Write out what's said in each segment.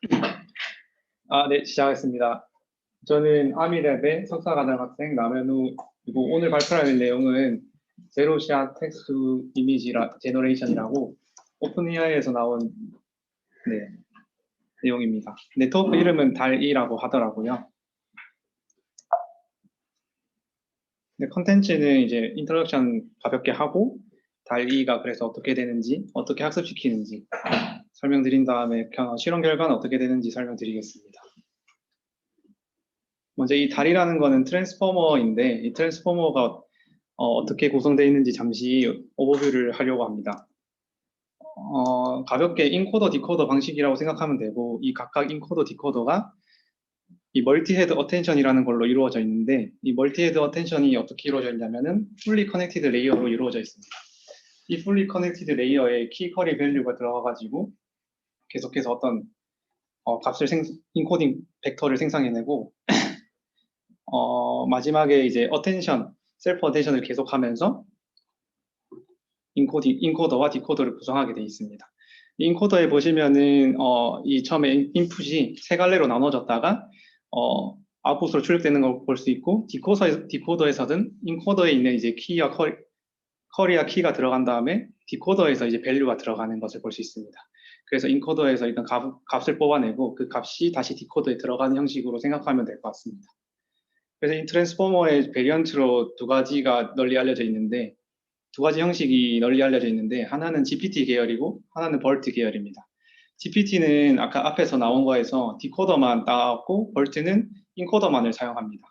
네, 시작하겠습니다. 저는 아미랩의 석사과정학생 남현우이고 오늘 발표할 내용은 제로샷 텍스트 이미지 제너레이션이라고 오픈AI에서 나온 내용입니다. 네트워크 이름은 달2라고 하더라고요. 컨텐츠는 이제 인트로덕션 가볍게 하고 달2가 그래서 어떻게 되는지, 어떻게 학습시키는지 설명드린 다음에 실험 결과는 어떻게 되는지 설명드리겠습니다. 먼저 이 달이라는 거는 트랜스포머인데 이 트랜스포머가 어떻게 구성되어 있는지 잠시 오버뷰를 하려고 합니다. 가볍게 인코더 디코더 방식이라고 생각하면 되고 이 각각 인코더 디코더가 이 멀티헤드 어텐션이라는 걸로 이루어져 있는데 이 멀티헤드 어텐션이 어떻게 이루어져 있냐면은 풀리 커넥티드 레이어로 이루어져 있습니다. 이 풀리 커넥티드 레이어에 키 커리 밸류가 들어가 가지고 계속해서 어떤 값을 인코딩 벡터를 생성해내고 마지막에 이제 어텐션, 셀프 어텐션을 계속하면서 인코더와 디코더를 구성하게 되어 있습니다. 인코더에 보시면은 이 처음에 인풋이 세 갈래로 나눠졌다가 아웃풋으로 출력되는 걸 볼 수 있고 디코더에서는 인코더에 있는 이제 키와 커리와 키가 들어간 다음에 디코더에서 이제 밸류가 들어가는 것을 볼 수 있습니다. 그래서 인코더에서 일단 값을 뽑아내고 그 값이 다시 디코더에 들어가는 형식으로 생각하면 될 것 같습니다. 그래서 이 트랜스포머의 베리언트로 두 가지가 널리 알려져 있는데 두 가지 형식이 널리 알려져 있는데 하나는 GPT 계열이고 하나는 벌트 계열입니다. GPT는 아까 앞에서 나온 거에서 디코더만 따왔고 벌트는 인코더만을 사용합니다.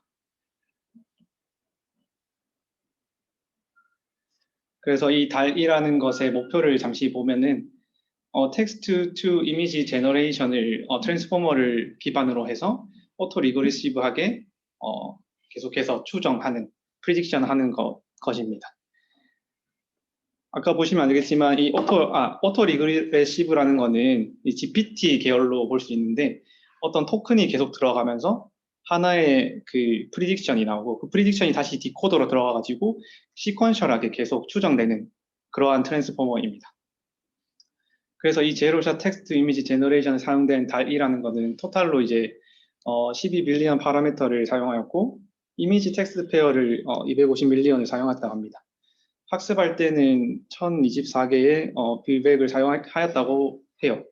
그래서 이 달이라는 것의 목표를 잠시 보면은 텍스트 투 이미지 제너레이션을 트랜스포머를 기반으로 해서 오토 리그레시브하게 계속해서 추정하는 프리딕션하는 것입니다. 아까 보시면 알겠지만 이 오토 리그레시브라는 거는 이 GPT 계열로 볼 수 있는데 어떤 토큰이 계속 들어가면서 하나의 그 프리딕션이 나오고 그 프리딕션이 다시 디코더로 들어가 가지고 시퀀셜하게 계속 추정되는 그러한 트랜스포머입니다. 그래서 이 제로샷 텍스트 이미지 제너레이션에 사용된 달이라는 거는 토탈로 이제 12밀리언 파라미터를 사용하였고 이미지 텍스트 페어를 250밀리언을 사용했다고 합니다. 학습할 때는 1024개의 빌백을 사용하였다고 해요.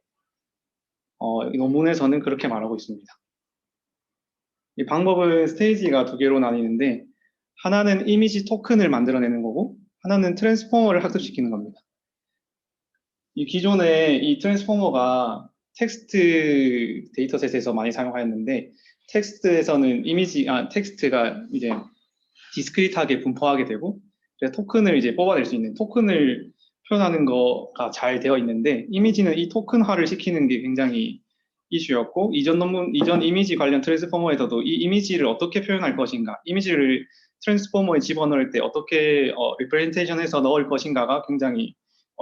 논문에서는 그렇게 말하고 있습니다. 이 방법은 스테이지가 두 개로 나뉘는데 하나는 이미지 토큰을 만들어내는 거고 하나는 트랜스포머를 학습시키는 겁니다. 이 기존에 이 트랜스포머가 텍스트 데이터셋에서 많이 사용하였는데 텍스트에서는 텍스트가 이제 디스크리트하게 분포하게 되고 토큰을 이제 뽑아낼 수 있는 토큰을 표현하는 거가 잘 되어 있는데 이미지는 이 토큰화를 시키는 게 굉장히 이슈였고 이전 이미지 관련 트랜스포머에서도 이 이미지를 어떻게 표현할 것인가 이미지를 트랜스포머에 집어넣을 때 어떻게 리프레젠테이션해서 넣을 것인가가 굉장히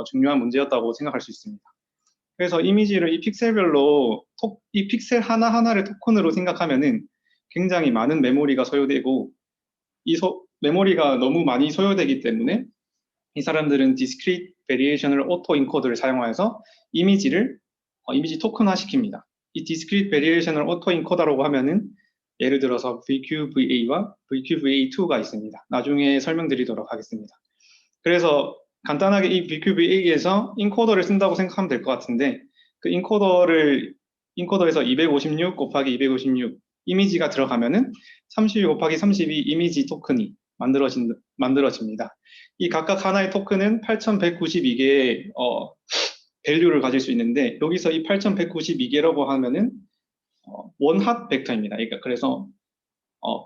중요한 문제였다고 생각할 수 있습니다. 그래서 이미지를 이 픽셀별로 이 픽셀 하나하나를 토큰으로 생각하면은 굉장히 많은 메모리가 소요되고 이 메모리가 너무 많이 소요되기 때문에 이 사람들은 디스크리트 베리에이션을 오토 인코더를 사용하여서 이미지 토큰화 시킵니다. 이 디스크리트 베리에이션을 오토 인코더라고 하면은 예를 들어서 VQVA와 VQVA2가 있습니다. 나중에 설명드리도록 하겠습니다. 그래서 간단하게 이 VQVA에서 인코더를 쓴다고 생각하면 될 것 같은데 그 인코더에서 256 곱하기 256 이미지가 들어가면은 32 곱하기 32 이미지 토큰이 만들어집니다. 이 각각 하나의 토큰은 8192개의 밸류를 가질 수 있는데 여기서 이 8192개라고 하면은 원핫 벡터입니다. 그러니까 그래서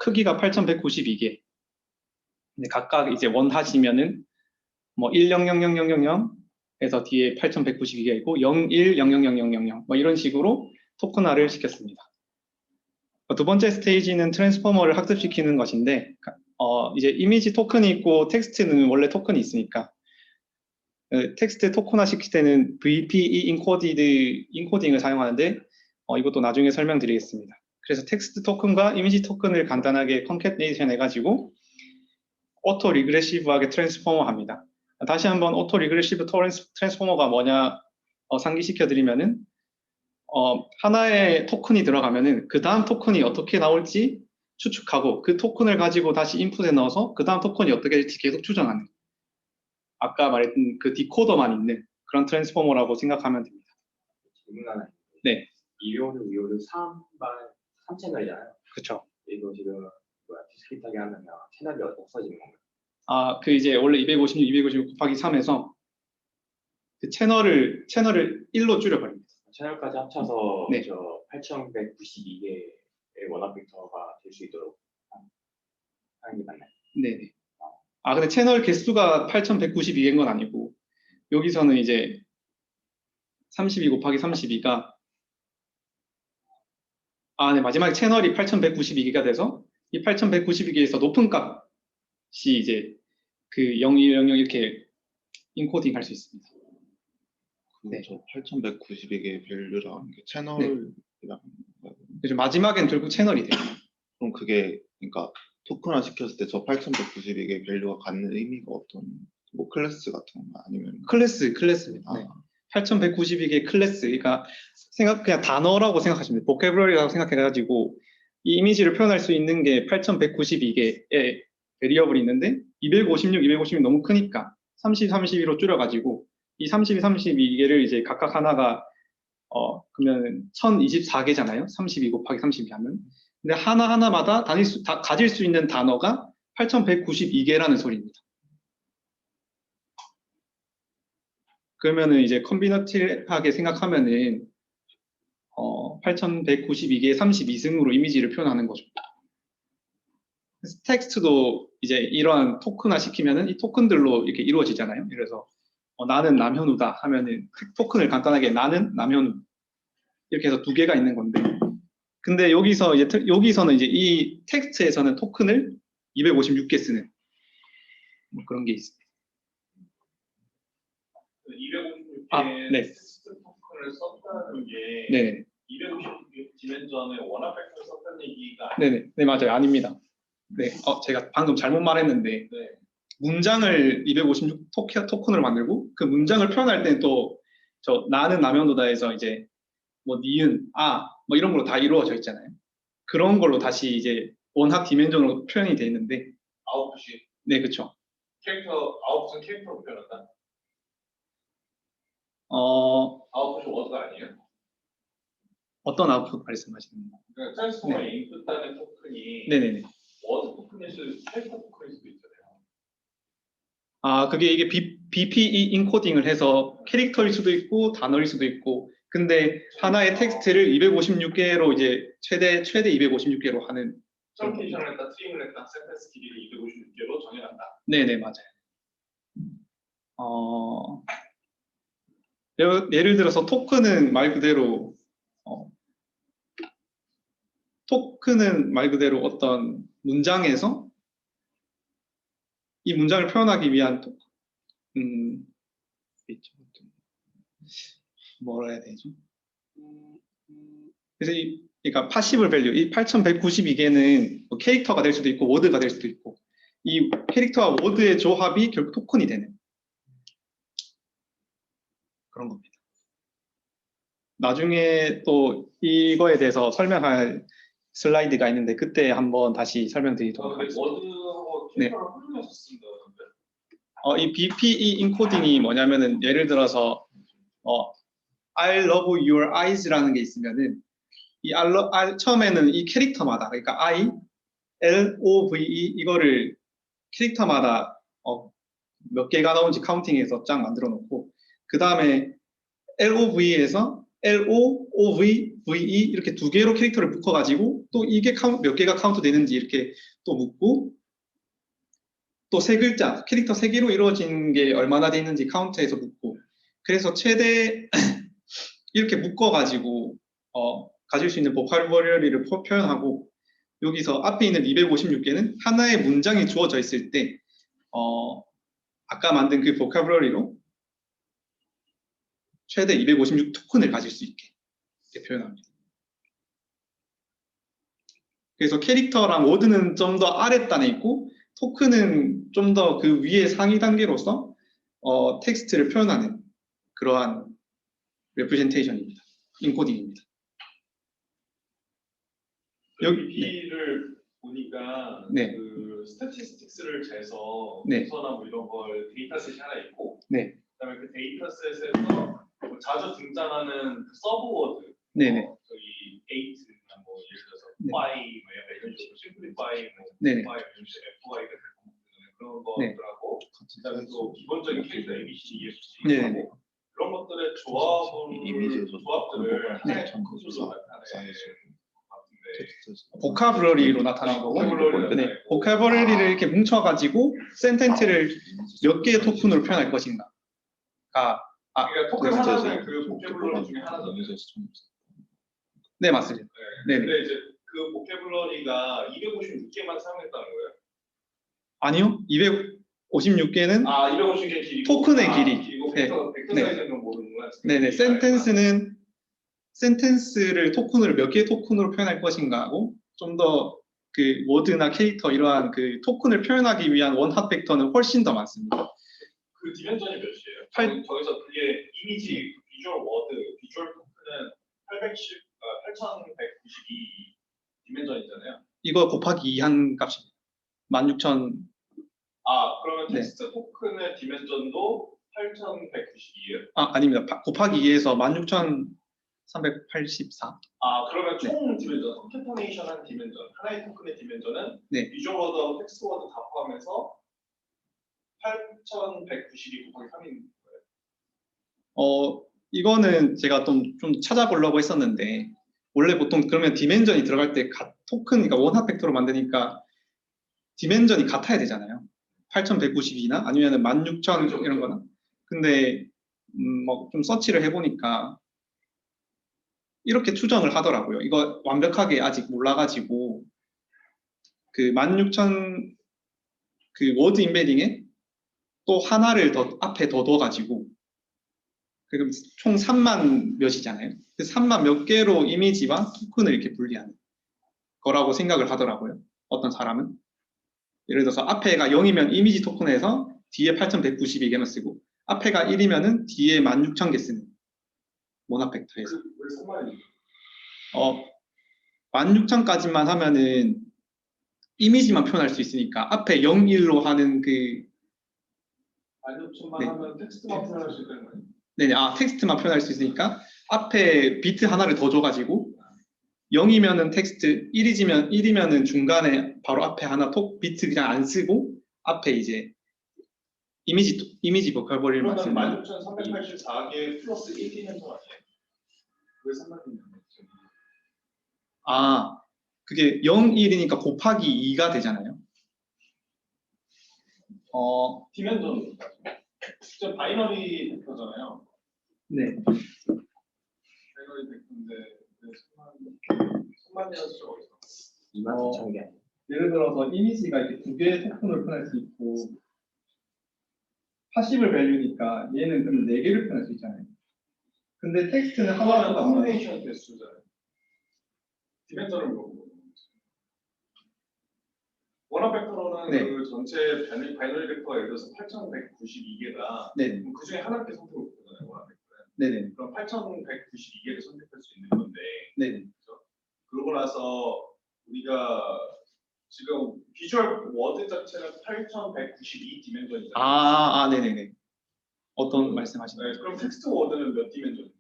크기가 8192개. 근데 각각 이제 원핫이면은 뭐 1000000에서 뒤에 8192개가 있고 01000000 뭐 이런 식으로 토큰화를 시켰습니다. 두 번째 스테이지는 트랜스포머를 학습시키는 것인데 이제 이미지 토큰이 있고 텍스트는 원래 토큰이 있으니까 텍스트 토큰화 시킬 때는 VPE 인코딩을 사용하는데 이것도 나중에 설명드리겠습니다. 그래서 텍스트 토큰과 이미지 토큰을 간단하게 컨캐트네이션 해가지고 오토 리그레시브하게 트랜스포머 합니다. 다시 한번 오토 리그레시브 트랜스포머가 뭐냐 상기시켜 드리면은 하나의 토큰이 들어가면은 그 다음 토큰이 어떻게 나올지 추측하고 그 토큰을 가지고 다시 인풋에 넣어서 그 다음 토큰이 어떻게 될지 계속 추정하는 아까 말했던 그 디코더만 있는 그런 트랜스포머라고 생각하면 됩니다. 질문 하나. 네. 256, 256, 3채널이잖아요. 그렇죠. 이거 지금 디스크릿하게 하면 채널이 없어지는 건가요? 그 이제 원래 256, 256 곱하기 3에서 그 채널을 1로 줄여버립니다. 채널까지 합쳐서 네. 저 8192개의 원합 벡터가 될 수 있도록 하는 게 맞나요? 네네. 근데 채널 개수가 8192개인 건 아니고 여기서는 이제 32 곱하기 32가 네, 마지막에 채널이 8192개가 돼서 이 8192개에서 높은 값이 이제 그 0100 이렇게 인코딩 할 수 있습니다. 네. 저 8192개의 밸류라는 게 채널 그래서 마지막엔 결국 채널이 돼요. 그럼 그게 그러니까 토큰화 시켰을 때 저 8192개의 밸류가 갖는 의미가 어떤 뭐 클래스 같은 거 아니면 클래스입니다. 네. 8192개 클래스, 그러니까 그냥 단어라고 생각하시면 돼요. 보캐블러리라고 생각해가지고 이 이미지를 표현할 수 있는 게 8192개의 베리어블이 있는데 256, 256이 너무 크니까 30, 32로 줄여가지고 이 32, 32개를 이제 각각 하나가 그러면 1024개잖아요. 32 곱하기 32 하면. 근데 하나하나마다 가질 수 있는 단어가 8192개라는 소리입니다. 그러면은 이제 컨비너티브하게 생각하면은 8192개의 32승으로 이미지를 표현하는 거죠. 텍스트도 이제 이러한 토큰화 시키면은 이 토큰들로 이렇게 이루어지잖아요. 그래서 나는 남현우다 하면은 토큰을 간단하게 나는 남현우 이렇게 해서 두 개가 있는 건데, 근데 여기서는 이제 이 텍스트에서는 토큰을 256개 쓰는 뭐 그런 게 있습니다. 256개의 네. 텍스트 토큰을 썼다는 게 네. 256개 디멘전에 원합 벡터를 썼다는 얘기가 네네. 네, 맞아요. 아닙니다. 네. 제가 방금 잘못 말했는데, 네. 문장을 256 토큰으로 만들고, 그 문장을 표현할 때는 또, 나는 남현우다에서 이제, 뭐, 니은, 뭐 이런 걸로 다 이루어져 있잖아요. 그런 걸로 다시 이제 원합 디멘전으로 표현이 돼 있는데, 아웃풋이 네, 그쵸. 아웃풋은 캐릭터로 표현한다? 아웃풋이 워드가 아니에요? 어떤 아웃풋 말씀하시는 거예요? 그러니까 트랜스포머에 인풋하는 토큰이 네네네. 워드 토큰일 수도 있고 캐릭터 토큰일 수도 있잖아요. 그게 이게 BPE 인코딩을 해서 캐릭터일 수도 있고 단어일 수도 있고, 근데 하나의 텍스트를 256개로 이제 최대 256개로 하는. 트렁케이션을 했다, 트림을 했다, 센텐스 길이를 256개로 정해놨다. 네네, 맞아요. 예를 들어서 토큰은 말 그대로 어떤 문장에서 이 문장을 표현하기 위한 뭐라 해야 되죠? 그래서 그러니까 파시블 밸류, 이 8192개는 뭐 캐릭터가 될 수도 있고 워드가 될 수도 있고, 이 캐릭터와 워드의 조합이 결국 토큰이 되는 그런 겁니다. 나중에 또 이거에 대해서 설명할 슬라이드가 있는데 그때 한번 다시 설명드리도록 하겠습니다. 워드하고 캐릭터를 혼용해서 쓴다는데? 이 BPE 인코딩이 뭐냐면은 예를 들어서 I love your eyes라는 게 있으면은 이 처음에는 이 캐릭터마다, 그러니까 I, LOVE 이거를 캐릭터마다 몇 개가 나온지 카운팅해서 쫙 만들어 놓고, 그 다음에 LOV에서 LOOVE 이렇게 두 개로 캐릭터를 묶어가지고 또 이게 몇 개가 카운트 되는지 이렇게 또 묻고, 또 세 글자, 캐릭터 세 개로 이루어진 게 얼마나 돼 있는지 카운트해서 묻고, 그래서 최대 이렇게 묶어가지고 가질 수 있는 보컬러리를 표현하고, 여기서 앞에 있는 256개는 하나의 문장이 주어져 있을 때 아까 만든 그 보컬러리로 최대 256 토큰을 가질 수 있게 이렇게 표현합니다. 그래서 캐릭터랑 워드는 좀 더 아랫단에 있고 토큰은 좀 더 그 위에 상위 단계로서 텍스트를 표현하는 그러한 레프레젠테이션입니다. 인코딩입니다. 여기 여기- BP를 보니까 네. 그 스태티스틱스를 재서 네. 문서나 뭐 이런 걸 데이터셋이 하나 있고, 네. 그다음에 그 데이터셋에서 뭐 자주 등장하는 그 서브워드, 네네. 저기 에이트나 뭐 예를 들어서 네. 파이 뭐 약간 이런 식으로 심플리파이, 뭐 네네. 파이 이런 식으로 FY가 그런 네. 것들하고, 그다음에 또 기본적인 캐릭터 ABC, EFC 네네. 하고 그런 것들의 이미지에서 조합들을 네. 하나의 컴퓨터로 나타내는 같은데. 보카브러리로 나타낸 거고, 보카브러리로 네. 나타내고. 보카브러리를 이렇게 뭉쳐가지고 센텐스를 몇 개의 토큰으로 표현할 것인가. 그러니까 토큰 네, 하나는 그 보캐블러리 중에 하나잖아요. 네, 맞습니다. 네. 네네. 근데 이제 그 보캐블러리가 256개만 사용했다는 거예요. 아니요, 256개는 250개 길이. 토큰의 길이. 길이고 네. 벡터 네. 사이즈는 모르는구나. 네네, 센텐스를 토큰으로 몇 개의 토큰으로 표현할 것인가 하고, 좀 더 그 워드나 캐릭터 이러한 그 토큰을 표현하기 위한 원합 벡터는 훨씬 더 많습니다. 그 디멘전이 몇이에요? 팔- 저기서 그게 이미지 비주얼 워드, 비주얼 토큰은 8192 디멘전이잖아요. 이거 곱하기 2 한 값입니다. 16,000, 그러면 네. 텍스트 토큰의 디멘전도 8192예요? 아닙니다. 곱하기 2에서 16,384. 그러면 총 디멘전, 컨캐터네이션 한 디멘전, 하나의 토큰의 디멘전은 네. 비주얼 워드하고 텍스트 워드 다 포함해서 8192 곱하기 3인 거예요. 이거는 제가 좀 찾아보려고 했었는데, 원래 보통 그러면 디멘전이 들어갈 때 토큰, 그러니까 원합 벡터로 만드니까 디멘전이 같아야 되잖아요. 8192나 아니면 16,000 그렇죠, 이런 거나. 근데 뭐 좀 서치를 해보니까 이렇게 추정을 하더라고요. 이거 완벽하게 아직 몰라가지고 그 16,000 그 워드 임베딩에 또 하나를 더 앞에 더 넣어가지고 그럼 총 3만 몇이잖아요. 그 3만 몇 개로 이미지와 토큰을 이렇게 분리하는 거라고 생각을 하더라고요. 어떤 사람은. 예를 들어서 앞에가 0이면 이미지 토큰에서 뒤에 8192개만 쓰고, 앞에가 1이면은 뒤에 16,000개 쓰는 원합 벡터에서. 왜 3만이죠? 16,000까지만 하면은 이미지만 표현할 수 있으니까 앞에 0, 1로 하는 그 16,000만 네. 하면 텍스트만 표현할 수 있다는 거예요? 네네, 텍스트만 표현할 수 있으니까 앞에 비트 하나를 더 줘가지고 0이면은 텍스트, 1이면은 중간에 바로 앞에 하나 비트 그냥 안 쓰고 앞에 이제 이미지 보컬버리를만 그러면 쓰면 16,384개 플러스 1 디멘전 아니에요? 왜 3만이냐면 그게 0, 1이니까 곱하기 2가 되잖아요. 디멘전 진짜 바이너리 벡터잖아요. 네. 바이너리 벡터인데 왜 3만이라서 어디서? 24,000개 아니에요? 예를 들어서 이미지가 이렇게 두 개의 토큰을 표현할 수 있고 파시블 밸류니까 얘는 그럼 네 개를 표현할 수 있잖아요. 근데 텍스트는 하나만 더 커뮤니케이션 개수잖아요. 디멘전을 물어보고. 원합 벡터로는 네. 그 전체 바이너리 벡터가 예를 들어서 8,192개다. 네, 그 중에 하나밖에 선택을 못하잖아요. 원합 벡터는. 네네, 그럼 8,192개를 선택할 수 있는 건데. 네네. 그러고 나서 우리가 지금 비주얼 워드 자체는 8,192 디멘전이잖아요. 네네네. 어떤 말씀하시나요? 네, 그럼 텍스트 워드는 몇 디멘전이에요?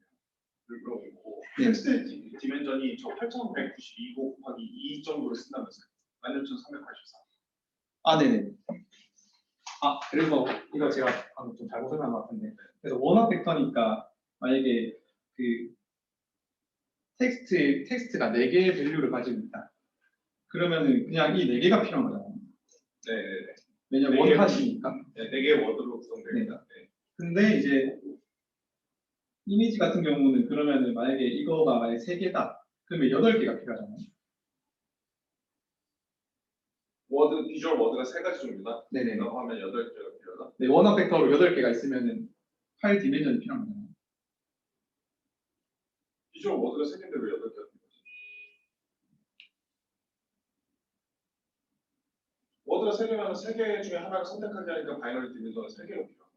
물어보고 네. 텍스트 디멘전이 저 8,192 곱하기 2 정도를 쓴다면서요? 16,384. 네네. 그래서 이거 제가 방금 좀 잘못 설명한 것 같은데, 그래서 원합 벡터니까 만약에 그 텍스트가 4개의 밸류를 가지고 있다. 그러면은 그냥 이 4개가 필요한 거잖아요. 네네네. 왜냐면 네 개. 원하시니까. 네, 4개의 워드로 구성됩니다. 네. 근데 이제 이미지 같은 경우는 그러면은 만약에 이거가 만약에 3개다. 그러면 8개가 필요하잖아요. 워드, 비주얼 워드가 3가지 종류다. 네네. 라고 하면 8개가 필요하다. 네, 원합 벡터로 8개가 있으면은 8 디멘전이 필요한 거잖아요. 비주얼 워드가 3개인데 왜 8개가 필요하지? 워드가 3개면 3개 중에 하나를 선택하게 하니까 바이너리 디멘전은 3개가 필요하다.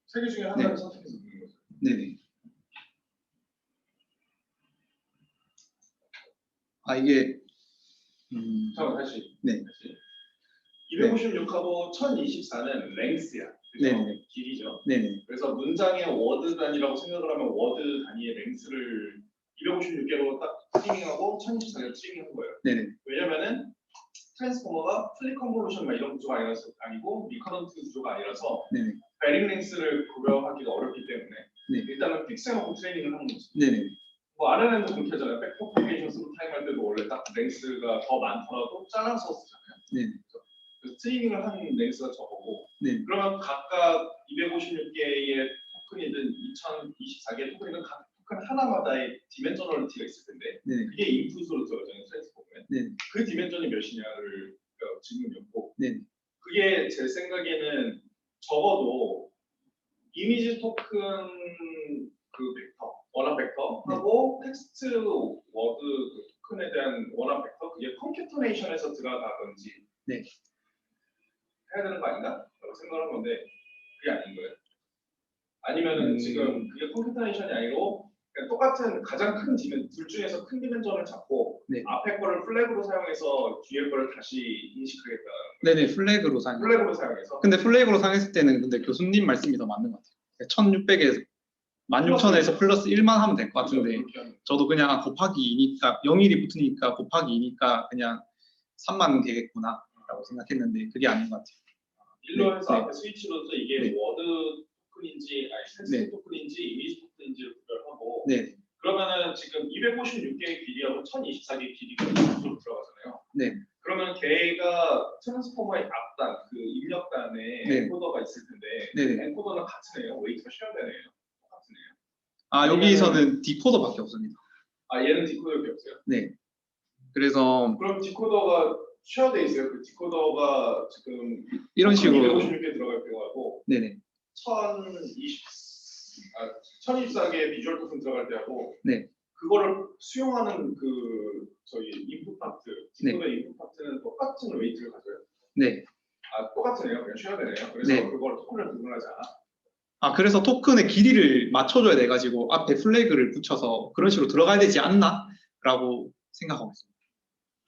세 개 중에 하나를 선택해서 누르는 거죠. 네네. 아 이게 잠깐만 다시. 네. 256하고 1024는 랭스야. 그죠? 네네. 길이죠. 네네. 그래서 문장의 워드 단위라고 생각을 하면 워드 단위의 랭스를 256개로 딱 스트링하고 1024개로 스트링한 거예요. 네네. 왜냐면은 트랜스포머가 플리 컨볼루션 막 이런 구조가 아니고 리커런트 구조가 아니라서 네네. 베링 랭스를 구별하기가 어렵기 때문에 네. 일단은 픽스해놓고 트레이닝을 하는 거죠. 네네. 뭐 RNN도 그렇게 하잖아요. 백프로페이션 쓰고 타임할 때도 원래 딱 랭스가 더 많더라도 잘라서 쓰잖아요. 네. 그래서 트레이닝을 한 랭스가 적어고 네. 그러면 각각 256개의 토큰이든 2024개의 토큰이든 각 토큰 하나마다의 디멘셔널리티가 있을 텐데 네. 그게 인풋으로 들어가잖아요. 트랜스포머에. 네. 그 디멘션이 몇이냐를 질문이었고 네. 그게 제 생각에는 적어도 이미지 토큰 그 벡터, 원합 벡터하고 텍스트 워드 그 토큰에 대한 원합 벡터 그게 컴퓨터네이션에서 들어가든지 네. 해야 되는 거 아닌가? 라고 생각을 한 건데 그게 아닌 거예요. 아니면은 지금 그게 컴퓨터네이션이 아니고 그냥 똑같은 가장 큰 디멘 둘 중에서 큰 디멘션을 잡고 네. 앞에 거를 플래그로 사용해서 뒤에 거를 다시 인식하겠다. 네네. 플래그로 사용. 플래그로 사용해서. 근데 플래그로 사용했을 때는 근데 교수님 말씀이 더 맞는 것 같아요. 1600에 16,000에서 플러스 1만 하면 될 것 같은데 저도 그냥 곱하기 2니까 0일이 붙으니까 곱하기 2니까 그냥 3만 되겠구나 라고 생각했는데 그게 아닌 것 같아요. 일로 해서 네. 앞에 스위치로서 이게 네. 워드 토큰인지 아니 텍스트 네. 토큰인지 이미지 토큰인지를 구별하고 네. 그러면은 지금 256개의 길이하고 1024개의 길이가 인풋으로 들어가잖아요. 네. 그러면 걔가 트랜스포머의 앞단 그 입력단에 네. 엔코더가 있을 텐데 네. 엔코더는 같은 애예요? 웨이트가 쉐어되네요. 똑같은 애예요. 아 여기서는 디코더밖에 없습니다. 아 얘는 디코더밖에 없어요. 네. 그래서 그럼 디코더가 쉐어돼 있어요. 그 디코더가 지금 이런 식으로 256개 들어갈 때하고 네네. 1024개 비주얼 토큰 들어갈 때하고 네. 그거를 수용하는 그 저희 인풋 파트, 디코더 네. 인풋 파트는 똑같은 웨이트를 가져요. 네. 아 똑같은 애요. 그냥 쉐어되네요. 그래서 네. 그걸 토큰을 구분하지 않아. 아 그래서 토큰의 길이를 맞춰줘야 돼가지고 앞에 플래그를 붙여서 그런 식으로 들어가야 되지 않나? 라고 생각하고 있습니다.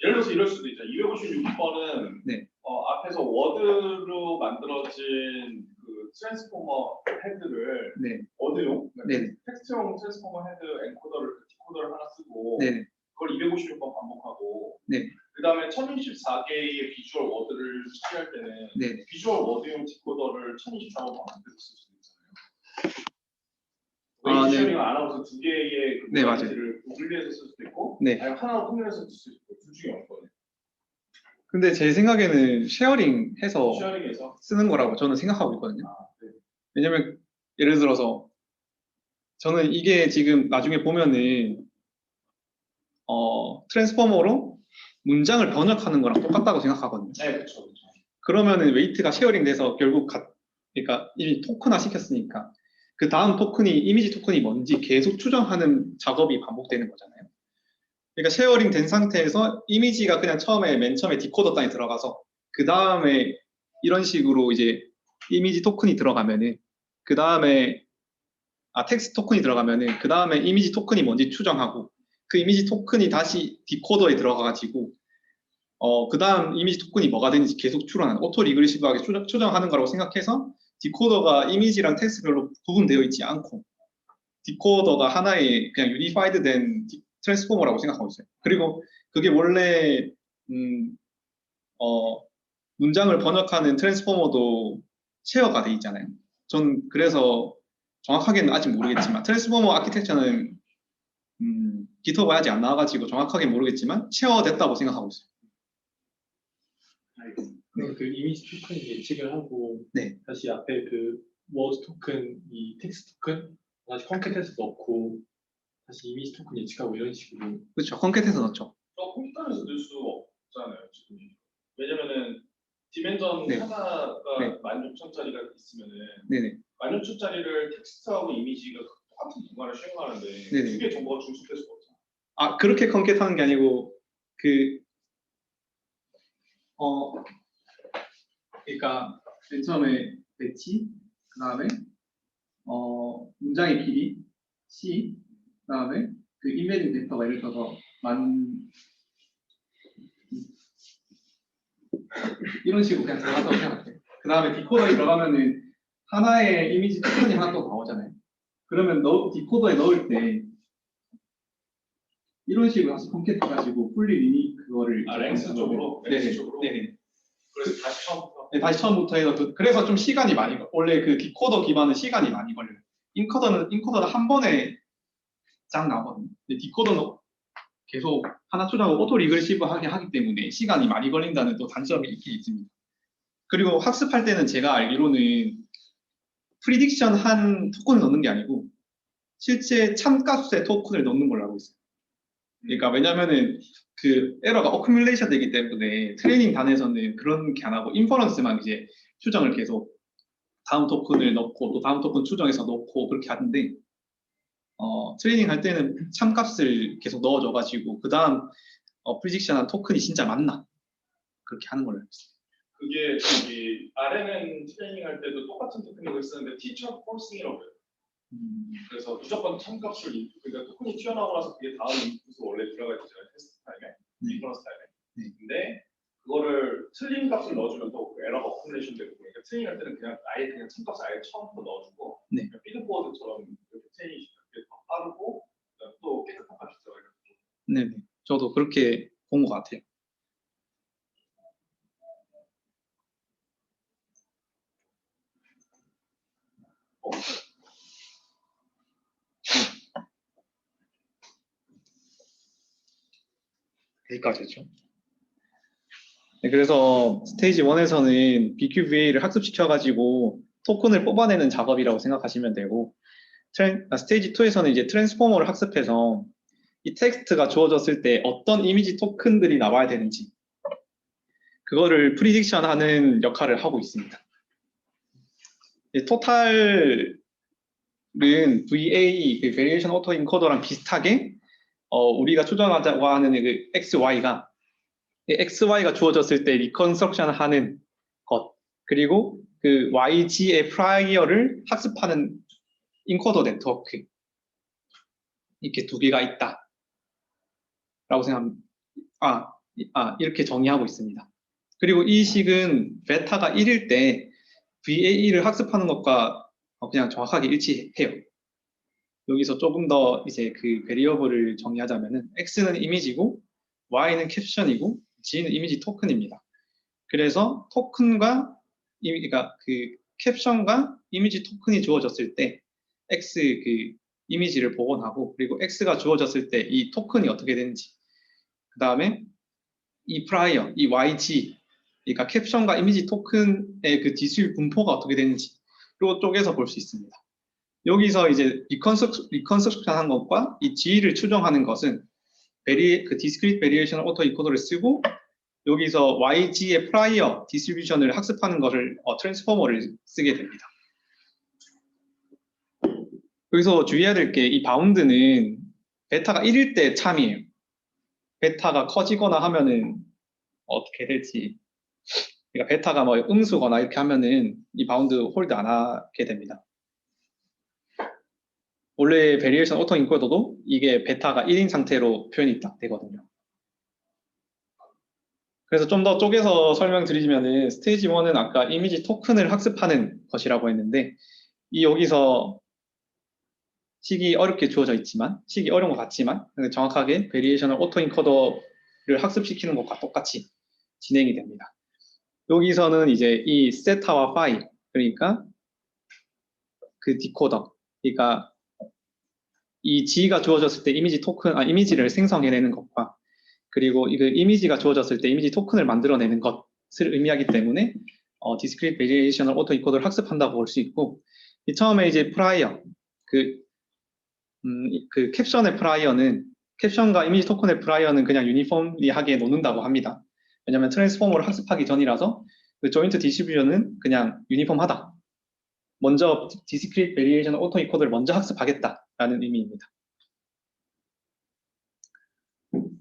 예를 들어서 이럴 수도 있죠. 256번은 네. 앞에서 워드로 만들어진 그 트랜스포머 헤드를 네. 워드용, 네. 텍스트용 트랜스포머 헤드 엔코더를 디코더를 하나 쓰고 네. 그걸 256번 반복하고 네. 그 다음에 1024개의 비주얼 워드를 처리할 때는 네. 비주얼 워드용 디코더를 1024번 반복해서 쓸 수도 있잖아요. 아, 웨이트 네. 쉐어링을 안 하고서 두 개의 그 네, 맞아요. 웨이트를 분리해서 쓸 수도 있고 네. 아니면 하나로 통일해서 쓸 수도 있고 둘 중에 어느 거예요? 근데 제 생각에는 쉐어링해서 쉐어링에서 쓰는 거라고 저는 생각하고 있거든요. 네. 왜냐면 예를 들어서 저는 이게 지금 나중에 보면은 트랜스포머로 문장을 번역하는 거랑 똑같다고 생각하거든요. 네, 그렇죠. 그러면은 웨이트가 쉐어링 돼서 결국 그러니까 이미 토큰화 시켰으니까 그 다음 토큰이 이미지 토큰이 뭔지 계속 추정하는 작업이 반복되는 거잖아요. 그러니까 쉐어링 된 상태에서 이미지가 그냥 맨 처음에 디코더 단에 들어가서 그 다음에 이런 식으로 이제 이미지 토큰이 들어가면은 그 다음에 텍스트 토큰이 들어가면은 그 다음에 이미지 토큰이 뭔지 추정하고 그 이미지 토큰이 다시 디코더에 들어가가지고 그 다음 이미지 토큰이 뭐가 되는지 계속 추론하는 오토 리그레시브하게 추정하는 거라고 생각해서 디코더가 이미지랑 텍스트별로 구분되어 있지 않고 디코더가 하나의 그냥 유니파이드 된 트랜스포머라고 생각하고 있어요. 그리고 그게 원래 문장을 번역하는 트랜스포머도 쉐어가 돼 있잖아요. 전 그래서 정확하게는 아직 모르겠지만 트랜스포머 아키텍처는 깃허브가 아직 안 나와가지고 정확하게 모르겠지만 쉐어됐다고 생각하고 있어요. 그럼 그 이미지 토큰 예측을 하고 네. 다시 앞에 그 워드 토큰, 이 텍스트 토큰 다시 컴캣해서 넣고 다시 이미지 토큰 예측하고 이런 식으로. 그렇죠. 컴캣해서 넣죠. 컴퓨터에서 넣을 수 없잖아요. 지금. 왜냐면은 디멘전 네. 하나가 네. 16,000짜리가 있으면은 네네. 16,000짜리를 텍스트하고 이미지가 똑같은 공간을 쉐어하는데 네네. 두 개의 정보가 중첩될 수가 없잖아요. 그렇게 컴캣하는 게 아니고 그러니까 맨 처음에 배치, 그 다음에 문장의 길이 C, 그다음에 그 인베딩 벡터가 예를 들어서 이런 식으로 그냥 들어갔다고 생각할게요. 그 다음에 디코더에 들어가면은 하나의 이미지 토큰이 하나 또 나오잖아요. 그러면 디코더에 넣을 때 이런 식으로 다시 컴캐트 가지고 풀리 리니 그거를 랭스 쪽으로? 네네. 랭스 쪽으로? 네네. 그래서 다시 처음부터. 네, 다시 처음부터 해서 그래서 좀 시간이 많이 원래 그 디코더 기반은 시간이 많이 걸려요. 인코더는 한 번에 쫙 나거든요. 근데 디코더는 계속 하나 추가하고 오토 리그레시브 하게 하기 때문에 시간이 많이 걸린다는 또 단점이 있긴 있습니다. 그리고 학습할 때는 제가 알기로는 프리딕션 한 토큰을 넣는 게 아니고 실제 참값의 토큰을 넣는 걸로 알고 있어요. 그러니까 왜냐면은 그 에러가 어큐뮬레이션 되기 때문에 트레이닝 단에서는 그런 게 안 하고 인퍼런스만 이제 추정을 계속 다음 토큰을 넣고 또 다음 토큰 추정해서 넣고 그렇게 하는데 트레이닝 할 때는 참값을 계속 넣어줘가지고 그 다음 프리딕션한 토큰이 진짜 맞나 그렇게 하는 걸로 알고 있어요. 그게 저기 RNN 트레이닝 할 때도 똑같은 테크닉을 쓰는데 티처 포싱이라고 해요. 그래서 무조건 참값을 그러니까 토큰이 튀어나오고 나서 그게 다음 인풋으로 원래 들어가 있잖아요. 테스트 타임에, 인퍼런스 타임에. 네. 근데 그거를 틀린 값을 넣어주면 또 그 에러가 어큐뮬레이션 되고 그러니까 트레이닝 할 때는 그냥 참값을 아예 처음부터 넣어주고 네. 피드보드처럼 이렇게 트레이닝 시키는 더 빠르고 또 깨끗한 값이 들어가요. 네, 저도 그렇게 본 것 같아요. 여기까지죠. 네, 그래서 스테이지 1에서는 BQVA를 학습시켜가지고 토큰을 뽑아내는 작업이라고 생각하시면 되고 스테이지 2에서는 이제 트랜스포머를 학습해서 이 텍스트가 주어졌을 때 어떤 이미지 토큰들이 나와야 되는지 그거를 프리딕션 하는 역할을 하고 있습니다. 토탈은 VA, 그 Variation Auto Encoder랑 비슷하게 우리가 추정하자고 하는 그 XY가 주어졌을 때 리컨스트럭션 하는 것 그리고 그 YG의 프라이어를 학습하는 인코더 네트워크 이렇게 두 개가 있다 라고 생각합니다. 이렇게 정의하고 있습니다. 그리고 이 식은 베타가 1일 때 VAE를 학습하는 것과 그냥 정확하게 일치해요. 여기서 조금 더 이제 그 베리어블을 정의하자면은 X는 이미지고 Y는 캡션이고 G는 이미지 토큰입니다. 그래서 토큰과 그러니까 그 캡션과 이미지 토큰이 주어졌을 때 X 그 이미지를 복원하고 그리고 X가 주어졌을 때 이 토큰이 어떻게 되는지 그 다음에 이 프라이어, 이 YG 그러니까 캡션과 이미지 토큰의 그 지수율 분포가 어떻게 되는지 이 쪽에서 볼 수 있습니다. 여기서 이제 리컨스트럭션 한 것과 이 G를 추정하는 것은 그 discrete variational autoencoder를 쓰고 여기서 YG의 프라이어 디스트리뷰션을 학습하는 것을 트랜스포머를 쓰게 됩니다. 여기서 주의해야 될 게 이 바운드는 베타가 1일 때 참이에요. 베타가 커지거나 하면은 어떻게 될지 그러니까 베타가 뭐 음수거나 이렇게 하면은 이 바운드 홀드 안 하게 됩니다. 원래 베리에이션 오토 인코더도 이게 베타가 1인 상태로 표현이 딱 되거든요. 그래서 좀 더 쪼개서 설명드리자면은 스테이지 1은 아까 이미지 토큰을 학습하는 것이라고 했는데 이 여기서 식이 어렵게 주어져 있지만 식이 어려운 것 같지만 정확하게 베리에이션을 오토 인코더를 학습시키는 것과 똑같이 진행이 됩니다. 여기서는 이제 이 세타와 파이 그러니까 그 디코더 그러니까 이 G가 주어졌을 때 이미지 토큰 이미지를 생성해내는 것과 그리고 이 이미지가 주어졌을 때 이미지 토큰을 만들어내는 것을 의미하기 때문에 discrete variational autoencoder를 학습한다고 볼 수 있고 처음에 이제 프라이어 그 캡션의 프라이어는 캡션과 이미지 토큰의 프라이어는 그냥 유니폼리하게 놓는다고 합니다. 왜냐하면 트랜스포머를 학습하기 전이라서 그 조인트 디스트리뷰션은 그냥 유니폼하다. 먼저 discrete variational autoencoder를 먼저 학습하겠다라는 의미입니다.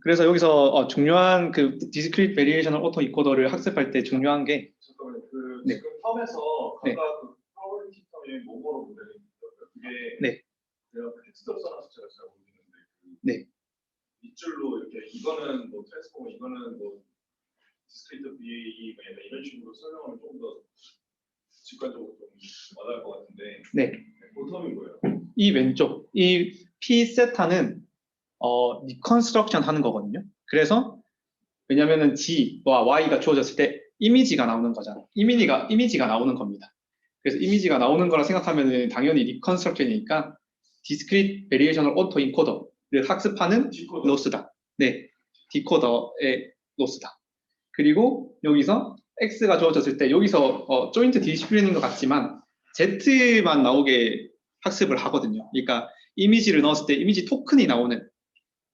그래서 여기서 중요한 그 discrete variational autoencoder를 학습할 때 중요한 게 잠깐만요. 그 네. 지금 텀에서 네. 각각 그 프로버비티 텀이 뭐뭐로 모델이 있어요? 게 네. 내가 그 텍스트로 써놨을 제가 잘 모르겠는데 그 네. 밑줄로 이렇게 이거는 뭐 트랜스포머, 이거는 뭐 디스크리트 BA 뭐 약간 이런 식으로 설명하면 좀 더 직관적으로 좀 와닿을 것 같은데 네. 보텀이 뭐예요? 이 왼쪽, 이 P 세타는 리컨스트럭션 하는 거거든요. 그래서 왜냐면은 G와 Y가 주어졌을 때 이미지가 나오는 거잖아요. 이미지가 나오는 겁니다. 그래서 이미지가 나오는 거라 생각하면은 당연히 리컨스트럭션이니까 디스크리트 베리에이셔널 오토 인코더를 학습하는 디코더. 로스다. 네, 디코더의 로스다. 그리고 여기서 X가 주어졌을 때 여기서 조인트 디스플레이인 것 같지만 Z만 나오게 학습을 하거든요. 그러니까 이미지를 넣었을 때 이미지 토큰이 나오는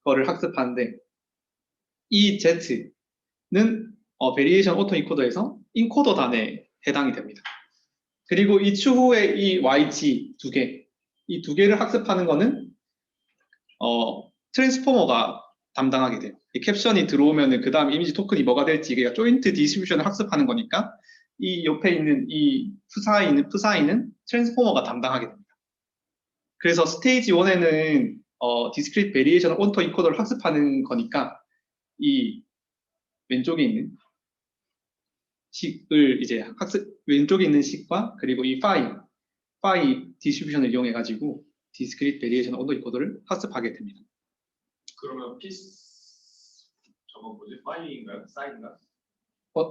거를 학습하는데 이 Z는 베리에이션 오토 인코더에서 인코더 단에 해당이 됩니다. 그리고 이 추후에 이 YG 두 개, 이 두 개를 학습하는 거는 트랜스포머가 담당하게 돼요. 이 캡션이 들어오면은 그 다음 이미지 토큰이 뭐가 될지 그러니까 조인트 디스트리뷰션을 학습하는 거니까 이 옆에 있는 이 프사이는 트랜스포머가 담당하게 됩니다. 그래서 스테이지 1에는 디스크리트 베리에이션 온토 인코더를 학습하는 거니까 이 왼쪽에 있는 식을 이제 왼쪽에 있는 식과 그리고 이 파이 디스트리뷰션을 이용해 가지고 디스크리트 베리에이션 온토 인코더를 학습하게 됩니다. 그러면 저거 뭐지? 파이인가요? 사이인가?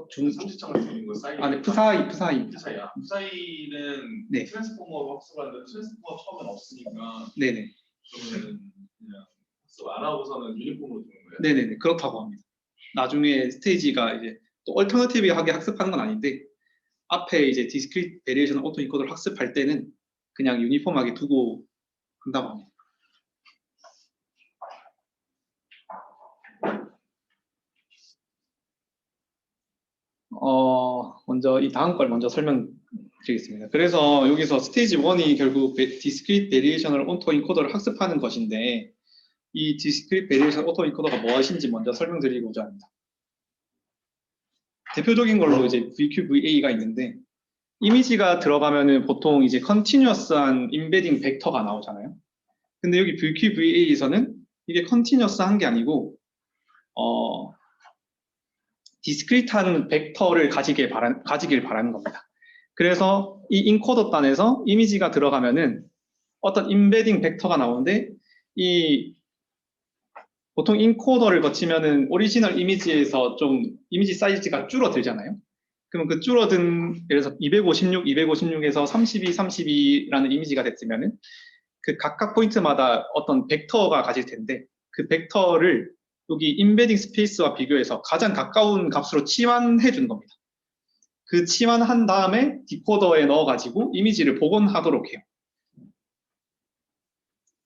중 상시창을 줄인 거 사이. 네, 프사이야. 프사이는 네. 트랜스포머로 학습하는데 트랜스포머 처음엔 없으니까 네네. 그러면 그냥 학습 안 하고서는 유니폼으로 주는 거예요? 네네네. 그렇다고 합니다. 나중에 스테이지가 이제 또 얼터너티브하게 학습하는 건 아닌데 앞에 이제 디스크리트 베리에이션 오토 인코더를 학습할 때는 그냥 유니폼하게 두고 한다고 합니다. 먼저 이 다음 걸 먼저 설명드리겠습니다. 그래서 여기서 스테이지 1이 결국 디스크리트 베리에이션을 오토 인코더를 학습하는 것인데 이 디스크리트 베리에이션 오토 인코더가 무엇인지 먼저 설명드리고자 합니다. 대표적인 걸로 이제 VQVA가 있는데 이미지가 들어가면은 보통 이제 컨티뉴어스한 임베딩 벡터가 나오잖아요. 근데 여기 VQVA에서는 이게 컨티뉴어스한 게 아니고 디스크리트한 벡터를 가지길 바라는 겁니다. 그래서 이 인코더 단에서 이미지가 들어가면은 어떤 임베딩 벡터가 나오는데 보통 인코더를 거치면은 오리지널 이미지에서 좀 이미지 사이즈가 줄어들잖아요. 그러면 그 줄어든 예를 들어서 256에서 32라는 이미지가 됐으면은 그 각각 포인트마다 어떤 벡터가 가질 텐데 그 벡터를 여기 임베딩 스페이스와 비교해서 가장 가까운 값으로 치환해 주는 겁니다. 그 치환한 다음에 디코더에 넣어가지고 이미지를 복원하도록 해요.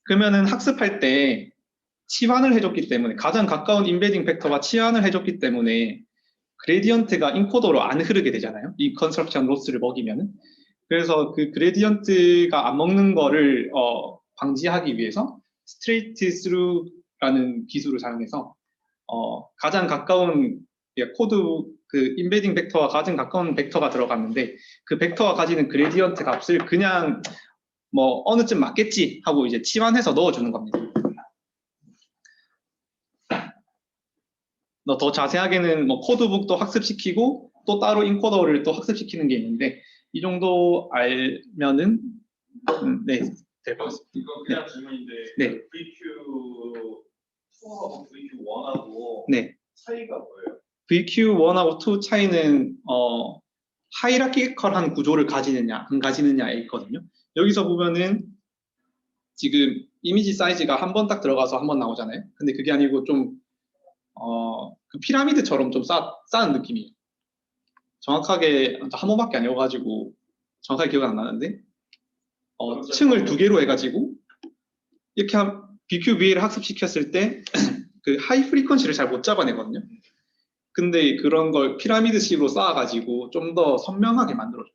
그러면은 학습할 때 치환을 해줬기 때문에 가장 가까운 임베딩 벡터가 치환을 해줬기 때문에 그레디언트가 인코더로 안 흐르게 되잖아요. 이 컨스트럭션 로스를 먹이면은. 그래서 그 그레디언트가 안 먹는 거를 방지하기 위해서 스트레이트 스루라는 기술을 사용해서 가장 가까운 코드 그 임베딩 벡터와 가장 가까운 벡터가 들어갔는데 그 벡터가 가지는 그레디언트 값을 그냥 뭐 어느쯤 맞겠지 하고 이제 치환해서 넣어주는 겁니다. 더 자세하게는 뭐 코드북도 학습시키고 또 따로 인코더를 또 학습시키는 게 있는데 이 정도 알면은 네, 될 것 같습니다. 이거 그냥 질문인데 네. VQ2하고 VQ1하고 네. 차이가 뭐예요? VQ1하고 2 차이는 하이라키컬한 구조를 가지느냐 안 가지느냐에 있거든요. 여기서 보면은 지금 이미지 사이즈가 한 번 딱 들어가서 한 번 나오잖아요. 근데 그게 아니고 좀 그 피라미드처럼 좀 쌓은 느낌이에요. 정확하게 한 번밖에 안 해가지고 정확하게 기억은 안 나는데 층을 두 개로 해가지고 이렇게 BQVA를 학습시켰을 때 그 하이 프리퀀시를 잘 못 잡아내거든요. 근데 그런 걸 피라미드식으로 쌓아가지고 좀 더 선명하게 만들어줘요.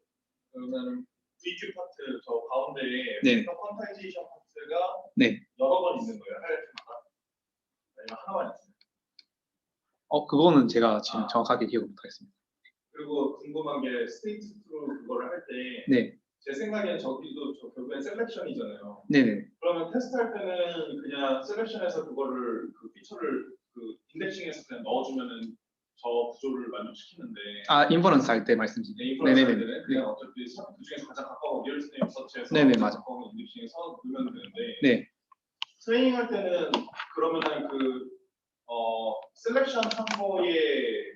그러면 VQ 파트 저 가운데에 네. 퀀타이제이션 파트가 네. 여러 번 있는 거예요? 하이라키마다? 아니면 하나만 있어요? 그거는 제가 지금 정확하게 기억 못하겠습니다. 그리고 궁금한 게 스테이트 스루 그거를 할 때 네. 제 생각에는 저기도 저 결국에 맨 셀렉션이잖아요. 네네. 그러면 테스트할 때는 그냥 셀렉션에서 그거를 그 피처를 그 인덱싱에서 그냥 넣어주면은 저 구조를 만족시키는데 아, 인퍼런스 할 때 말씀이시죠? 인프라스 할 네네네. 때는 그냥 어차피 그 중에서 가장 가까운 리얼 타임 서치에서 네네, 가장 맞아. 가까운 인덱싱에서 넣으면 되는데 네. 트레이닝 할 때는 그러면은 셀렉션 한 거에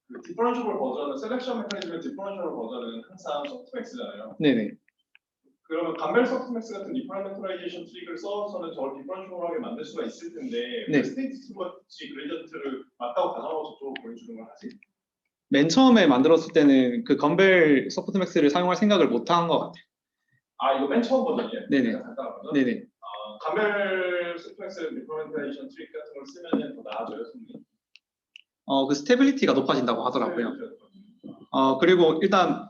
그 디퍼런셜 버전은 셀렉션 메커니즘의 디퍼런셜 버전은 항상 소프트맥스잖아요. 네네. 그러면 감벨 소프트맥스 같은 디퍼런셜라이제이션 트릭을 써서는 저걸 디퍼런셜하게 만들 수가 있을 텐데 네. 왜 스테이트 같이 그레디언트를 맞다고 가정하고 저쪽으로 보여주는 걸 하지? 맨 처음에 만들었을 때는 그 건벨 소프트맥스를 사용할 생각을 못 한 것 같아요. 아 이거 맨 처음 버전이에요? 네네. 간단한 버전? 네네. 감벨 소프트맥스 디퍼런셜라이제이션 트릭 같은 걸 쓰면 더 나아져요, 승리. 그 스테빌리티가 높아진다고 하더라고요. 그리고 일단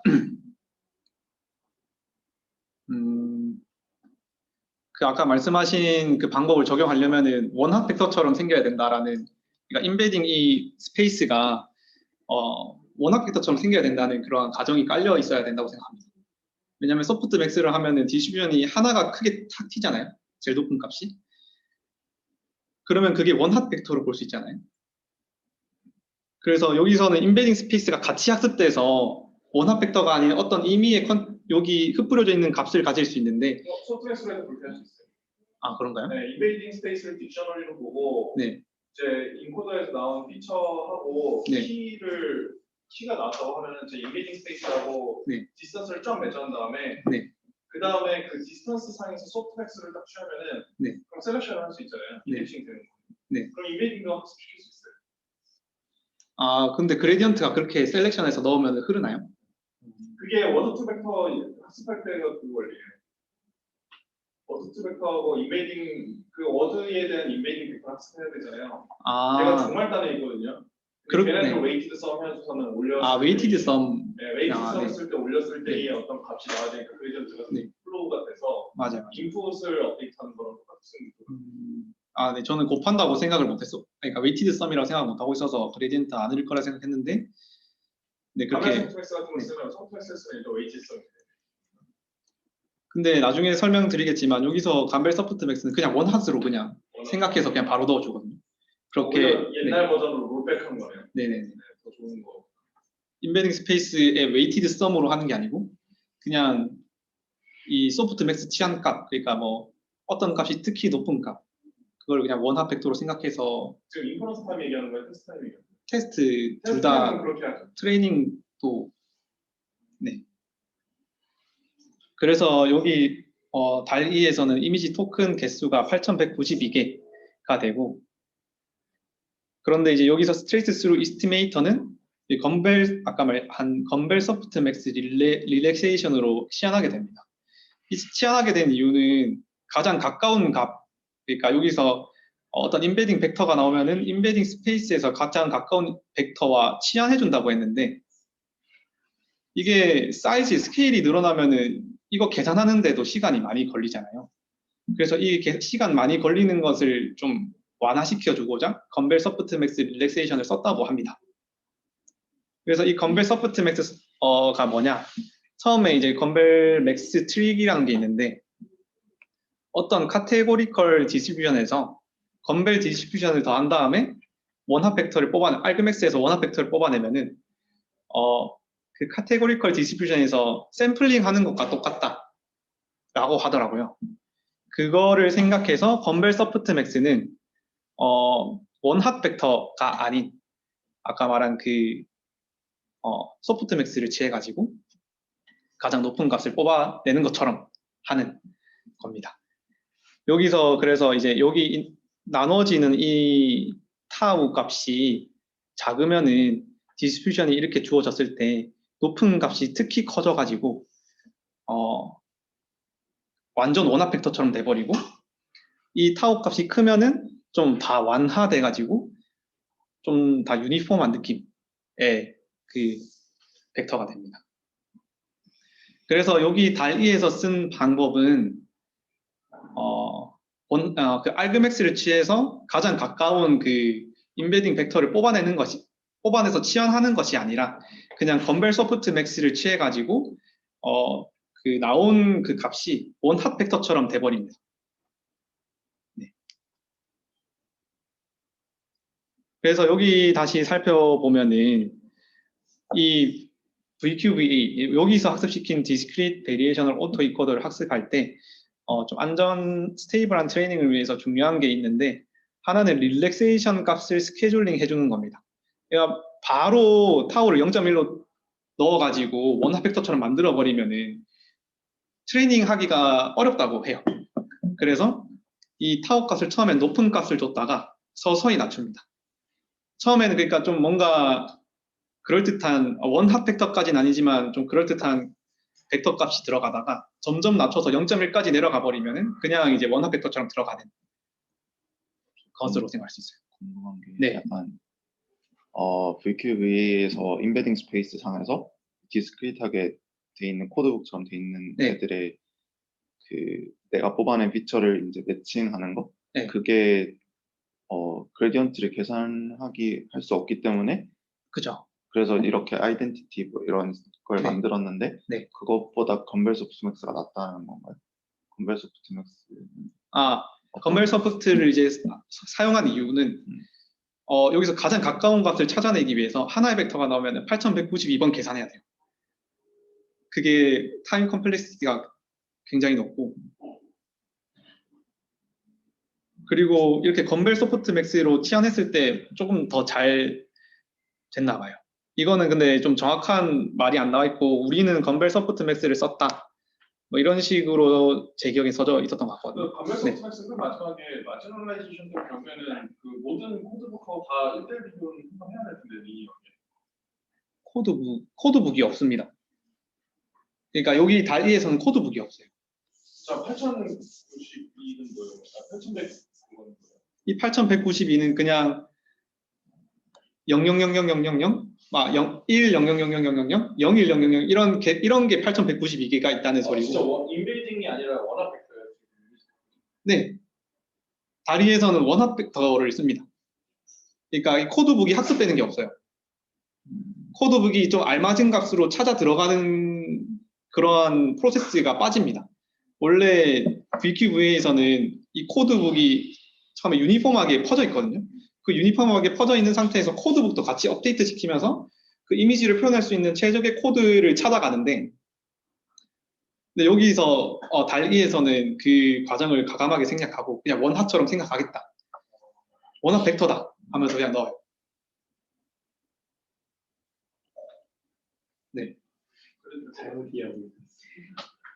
그 아까 말씀하신 그 방법을 적용하려면은 원핫 벡터처럼 생겨야 된다라는, 그러니까 인베딩 이 스페이스가 원핫 벡터처럼 생겨야 된다는 그러한 가정이 깔려 있어야 된다고 생각합니다. 왜냐하면 소프트 맥스를 하면은 디스트리뷰션이 하나가 크게 탁 튀잖아요. 제일 높은 값이. 그러면 그게 원핫 벡터로 볼 수 있잖아요. 그래서 여기서는 인베딩 스페이스가 같이 학습돼서 원핫 벡터가 아닌 어떤 의미의 여기 흩뿌려져 있는 값을 가질 수 있는데. 소프트맥스로 해도 그렇게 할 수 있어요. 아, 그런가요? 네, 인베이딩 스페이스를 딕셔너리로 보고 네. 이제 인코더에서 나온 피처하고 네. 키가 나왔다고 하면은 제 인베이딩 스페이스라고 네. 디스턴스를 쫙 매정한 다음에 네. 그 다음에 그 디스턴스 상에서 소프트맥스를 딱 취하면은 네. 그럼 셀렉션을 할 수 있잖아요. 네. 인덱싱 되는 거. 네. 그럼 인베이딩도 학습시킬 수 있어요. 아, 근데 그레디언트가 그렇게 셀렉션해서 넣으면 흐르나요? 그게 워드 투 벡터 학습할 때가 그 원리예요. 워드 투 벡터하고 인베이딩 그 워드에 대한 인베이딩 벡터 학습해야 되잖아요. 제가 정말 딴에 있거든요. 걔네들 웨이티드 썸 해서는 올렸을 아, 웨이티드 썸. 네, 웨이티드 썸 네. 했을 때 올렸을 때의 어떤 값이 나와지니까 그레디언트가 네. 플로우가 돼서 맞아요. 인풋을 업데이트하는 거랑 똑같은 아, 네, 저는 곱한다고 생각을 못했어. 그러니까 웨이티드 썸이라고 생각 못하고 있어서 그레디언트 아닐 거라 생각했는데, 네, 그렇게. 소프트맥스 같은 거 쓰면 소프트맥스 쓰면 일단 웨이티드 썸이 돼요. 근데 나중에 설명드리겠지만 여기서 감벨 소프트맥스는 그냥 원핫으로 그냥 생각해서 그냥 바로 넣어주거든요. 그렇게. 옛날 버전으로 롤백한 거네요. 네네. 네, 더 좋은 거. 인베딩 스페이스의 웨이티드 썸으로 하는 게 아니고 그냥 이 소프트맥스 치한 값, 그러니까 뭐 어떤 값이 특히 높은 값, 그걸 그냥 원핫 벡터로 생각해서. 지금 인퍼런스 타임 얘기하는 거예요? 테스트 타임 얘기하는 거예요? 테스트 둘 다 그렇게 하죠. 트레이닝도. 네. 그래서 여기 DALL-E에서는 이미지 토큰 개수가 8192개가 되고, 그런데 이제 여기서 스트레이트 스루 이스티메이터는 아까 말한 건벨 소프트 맥스 릴렉세이션으로 치환하게 됩니다. 이 치환하게 된 이유는 가장 가까운 값, 그러니까 여기서 어떤 인베딩 벡터가 나오면은 인베딩 스페이스에서 가장 가까운 벡터와 치환해준다고 했는데, 이게 사이즈 스케일이 늘어나면은 이거 계산하는데도 시간이 많이 걸리잖아요. 그래서 이 시간 많이 걸리는 것을 좀 완화시켜주고자 건벨 소프트 맥스 릴렉세이션을 썼다고 합니다. 그래서 이 건벨 소프트 맥스가 뭐냐? 처음에 이제 건벨 맥스 트릭이라는 게 있는데, 어떤 카테고리컬 디스트리뷰션에서 건벨 디스트리뷰션을 더한 다음에 알그맥스에서 원합 벡터를 뽑아내면은 그 카테고리컬 디스트리뷰션에서 샘플링 하는 것과 똑같다 라고 하더라고요. 그거를 생각해서 건벨 소프트 맥스는 원핫 벡터가 아닌 아까 말한 그 소프트 맥스를 취해가지고 가장 높은 값을 뽑아내는 것처럼 하는 겁니다. 여기서 그래서 이제 여기 나눠지는 이 타우 값이 작으면은 디스트리뷰션이 이렇게 주어졌을 때 높은 값이 특히 커져가지고 완전 원합 벡터처럼 돼버리고, 이 타우 값이 크면은 좀 다 완화돼가지고 좀 다 유니폼한 느낌의 그 벡터가 됩니다. 그래서 여기 DALL-E에서 쓴 방법은 그 알그맥스를 취해서 가장 가까운 그 인베딩 벡터를 뽑아내서 치환하는 것이 아니라 그냥 건벨 소프트 맥스를 취해가지고 그 나온 그 값이 원핫 벡터처럼 돼버립니다. 네. 그래서 여기 다시 살펴보면은 이 VQVA 여기서 학습시킨 디스크리트 베리에이셔널 오토 이코더를 학습할 때 좀 안전 스테이블한 트레이닝을 위해서 중요한 게 있는데 하나는 릴렉세이션 값을 스케줄링 해주는 겁니다. 그러니까 바로 타우를 0.1로 넣어가지고 원핫 벡터처럼 만들어 버리면은 트레이닝 하기가 어렵다고 해요. 그래서 이 타워 값을 처음엔 높은 값을 줬다가 서서히 낮춥니다. 처음에는 그러니까 좀 뭔가 그럴듯한 원핫 벡터까지는 아니지만 좀 그럴듯한 벡터 값이 들어가다가 점점 낮춰서 0.1까지 내려가 버리면은 그냥 이제 원핫 벡터처럼 들어가는 것으로 생각할 수 있어요. 궁금한 게 네. 약간 VQVA에서 인베딩 스페이스 상에서 디스크리트하게 돼 있는 코드북처럼 돼 있는 네. 애들의 그 내가 뽑아낸 피처를 이제 매칭하는 거 네. 그게 그레디언트를 계산하기 할 수 없기 때문에 그죠? 그래서 이렇게 아이덴티티 뭐 이런 걸 네. 만들었는데 네. 그것보다 건벨 소프트맥스가 낫다는 건가요? 건벨 소프트맥스 건벨 소프트를 이제 사용한 이유는 여기서 가장 가까운 값을 찾아내기 위해서 하나의 벡터가 나오면 8192번 계산해야 돼요. 그게 타임 컴플렉시티가 굉장히 높고 그리고 이렇게 건벨 소프트 맥스로 치환했을 때 조금 더 잘 됐나 봐요. 이거는 근데 좀 정확한 말이 안 나와 있고 우리는 건벨 소프트 맥스를 썼다. 뭐 이런 식으로 제 기억에 써져 있었던 것 같거든요. 그 건벨 소프트맥스는 마지막에 마지노라이제이션 때 경우에는 그 모든 코드북하고 다 1대1 비교를 한번 해야 될 텐데 코드북이 없습니다. 그러니까 여기 달리에서는 코드북이 없어요. 자, 8092는 뭐예요? 8100 그건 뭐예요? 이 8192는 그냥 000000 1 0 0 0 0 0 0 0 01 0 0 0 이런 게 8192개가 있다는 소리고. 진짜 인베이딩이 아니라 원합 벡터예요. 네. 다리에서는 원합 벡터를 씁니다. 그러니까 이 코드북이 학습되는 게 없어요. 코드북이 좀 알맞은 값으로 찾아 들어가는 그러한 프로세스가 빠집니다. 원래 VQVA에서는 이 코드북이 처음에 유니폼하게 퍼져 있거든요. 그 유니폼하게 퍼져 있는 상태에서 코드북도 같이 업데이트 시키면서 그 이미지를 표현할 수 있는 최적의 코드를 찾아가는데 근데 여기서 달리에서는 그 과정을 가감하게 생략하고 그냥 원핫처럼 생각하겠다. 원핫 벡터다 하면서 그냥 넣어요. 네. 잘못 이해하고 있어요.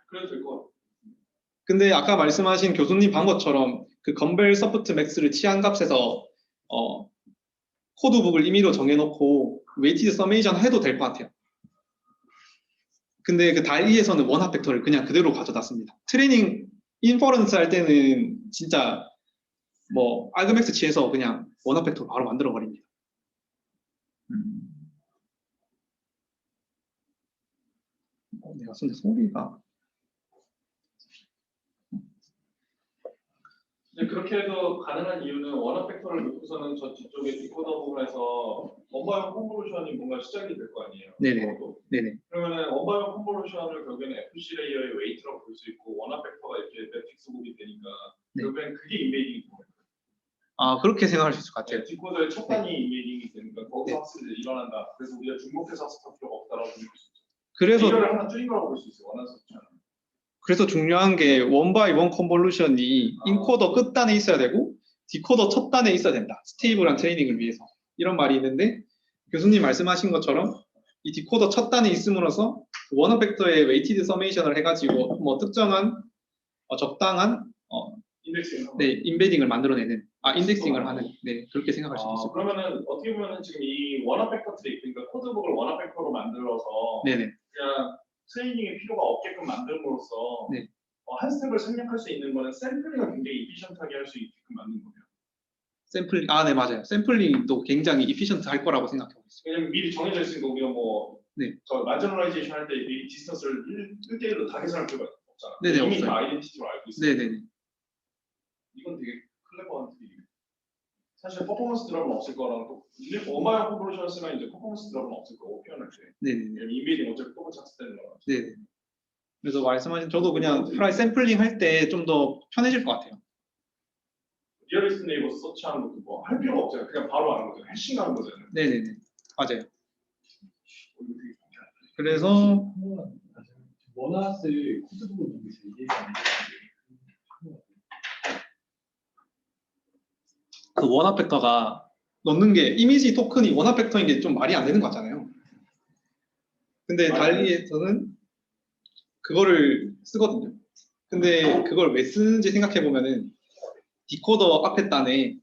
그래도 될 것 같아요. 근데 아까 말씀하신 교수님 방법처럼 그 건벨 소프트 맥스를 취한 값에서 코드북을 임의로 정해놓고 웨이티드 서메이션 해도 될 것 같아요. 근데 그 달리에서는 원합 벡터를 그냥 그대로 가져다 씁니다. 트레이닝 인퍼런스 할 때는 진짜 뭐 알그맥스 취해서 그냥 원합 벡터 바로 만들어 버립니다. 내가 쓴 소리가 그렇게 해도 가능한 이유는 원합 벡터를 놓고서는 저 뒤쪽에 디코더 부분에서 원바이원 콘볼루션이 뭔가 시작이 될 거 아니에요. 네네. 네네. 그러면은 원바이원 콘볼루션을 결국에는 FC 레이어의 웨이트라고 볼 수 있고 원합 벡터가 이렇게 매트릭스곡이 되니까 네. 결국엔 그게 인베이딩이 되는 거예요. 그렇게 생각할 수 있을 것 같아요. 디코더의 첫 단위 인베이딩이 되니까 거기서 네. 학습이 일어난다. 그래서 우리가 중복해서 학습할 필요가 없다라고 볼 수 있죠. 그래서 레이어를 하나 줄인 거라고 볼 수 있어요. 원하는 수치는. 그래서 중요한 게 원바이원 컨볼루션이 인코더 끝단에 있어야 되고 디코더 첫 단에 있어야 된다. 스테이블한 트레이닝을 위해서. 이런 말이 있는데 교수님 말씀하신 것처럼 이 디코더 첫 단에 있음으로써 원어 벡터의 웨이티드 서메이션을 해가지고 뭐 특정한 적당한 인덱싱. 네, 인베딩을 만들어내는 인덱싱을 하는 네, 그렇게 생각할 수도 있습니다. 그러면은 어떻게 보면은 지금 이 원합 벡터 트리 그러니까 코드북을 원합 벡터로 만들어서 네네. 그냥 트레이닝의 필요가 없게끔 만듦으로써 네. 한 스텝을 생략할 수 있는 거는 샘플링을 굉장히 이피션트하게 할 수 있게끔 만든 거예요. 샘플링 네 맞아요. 샘플링도 굉장히 이피션트 할 거라고 생각하고 있어요. 왜냐면 미리 정해져 있으니까 우리가 뭐 네. 저 마지노라이제이션 할 때 미리 디스턴스를 1대1로 다 계산할 필요가 없잖아. 네네, 이미 없어요. 다 아이덴티티로 알고 있어요. 네네네. 이건 되게 클레버한 트릭이에요. 사실 퍼포먼스 드랍은 없을 거랑 또 원바이어 콘볼루션을 쓰면 이제 퍼포먼스 드랍은 없을 거고 표현할 때 네네네. 인베이딩 어차피 똑같이 학습되는 거라. 네네. 그래서 말씀하신 저도 그냥 프라이 샘플링 할 때 좀 더 편해질 것 같아요. 리얼리스트 네이버 서치하는 것도 뭐 할 필요가 없잖아요. 그냥 바로 하는 거잖아요. 해싱 하는 거잖아요. 네네네. 맞아요. 그래서 원하스 코드 부분 여기서 얘기해주면 그 원화 벡터가 넣는 게 이미지 토큰이 원화 벡터인 게 좀 말이 안 되는 거 같잖아요. 근데 달리에서는 그거를 쓰거든요. 근데 그걸 왜 쓰는지 생각해 보면은 디코더 앞에 단에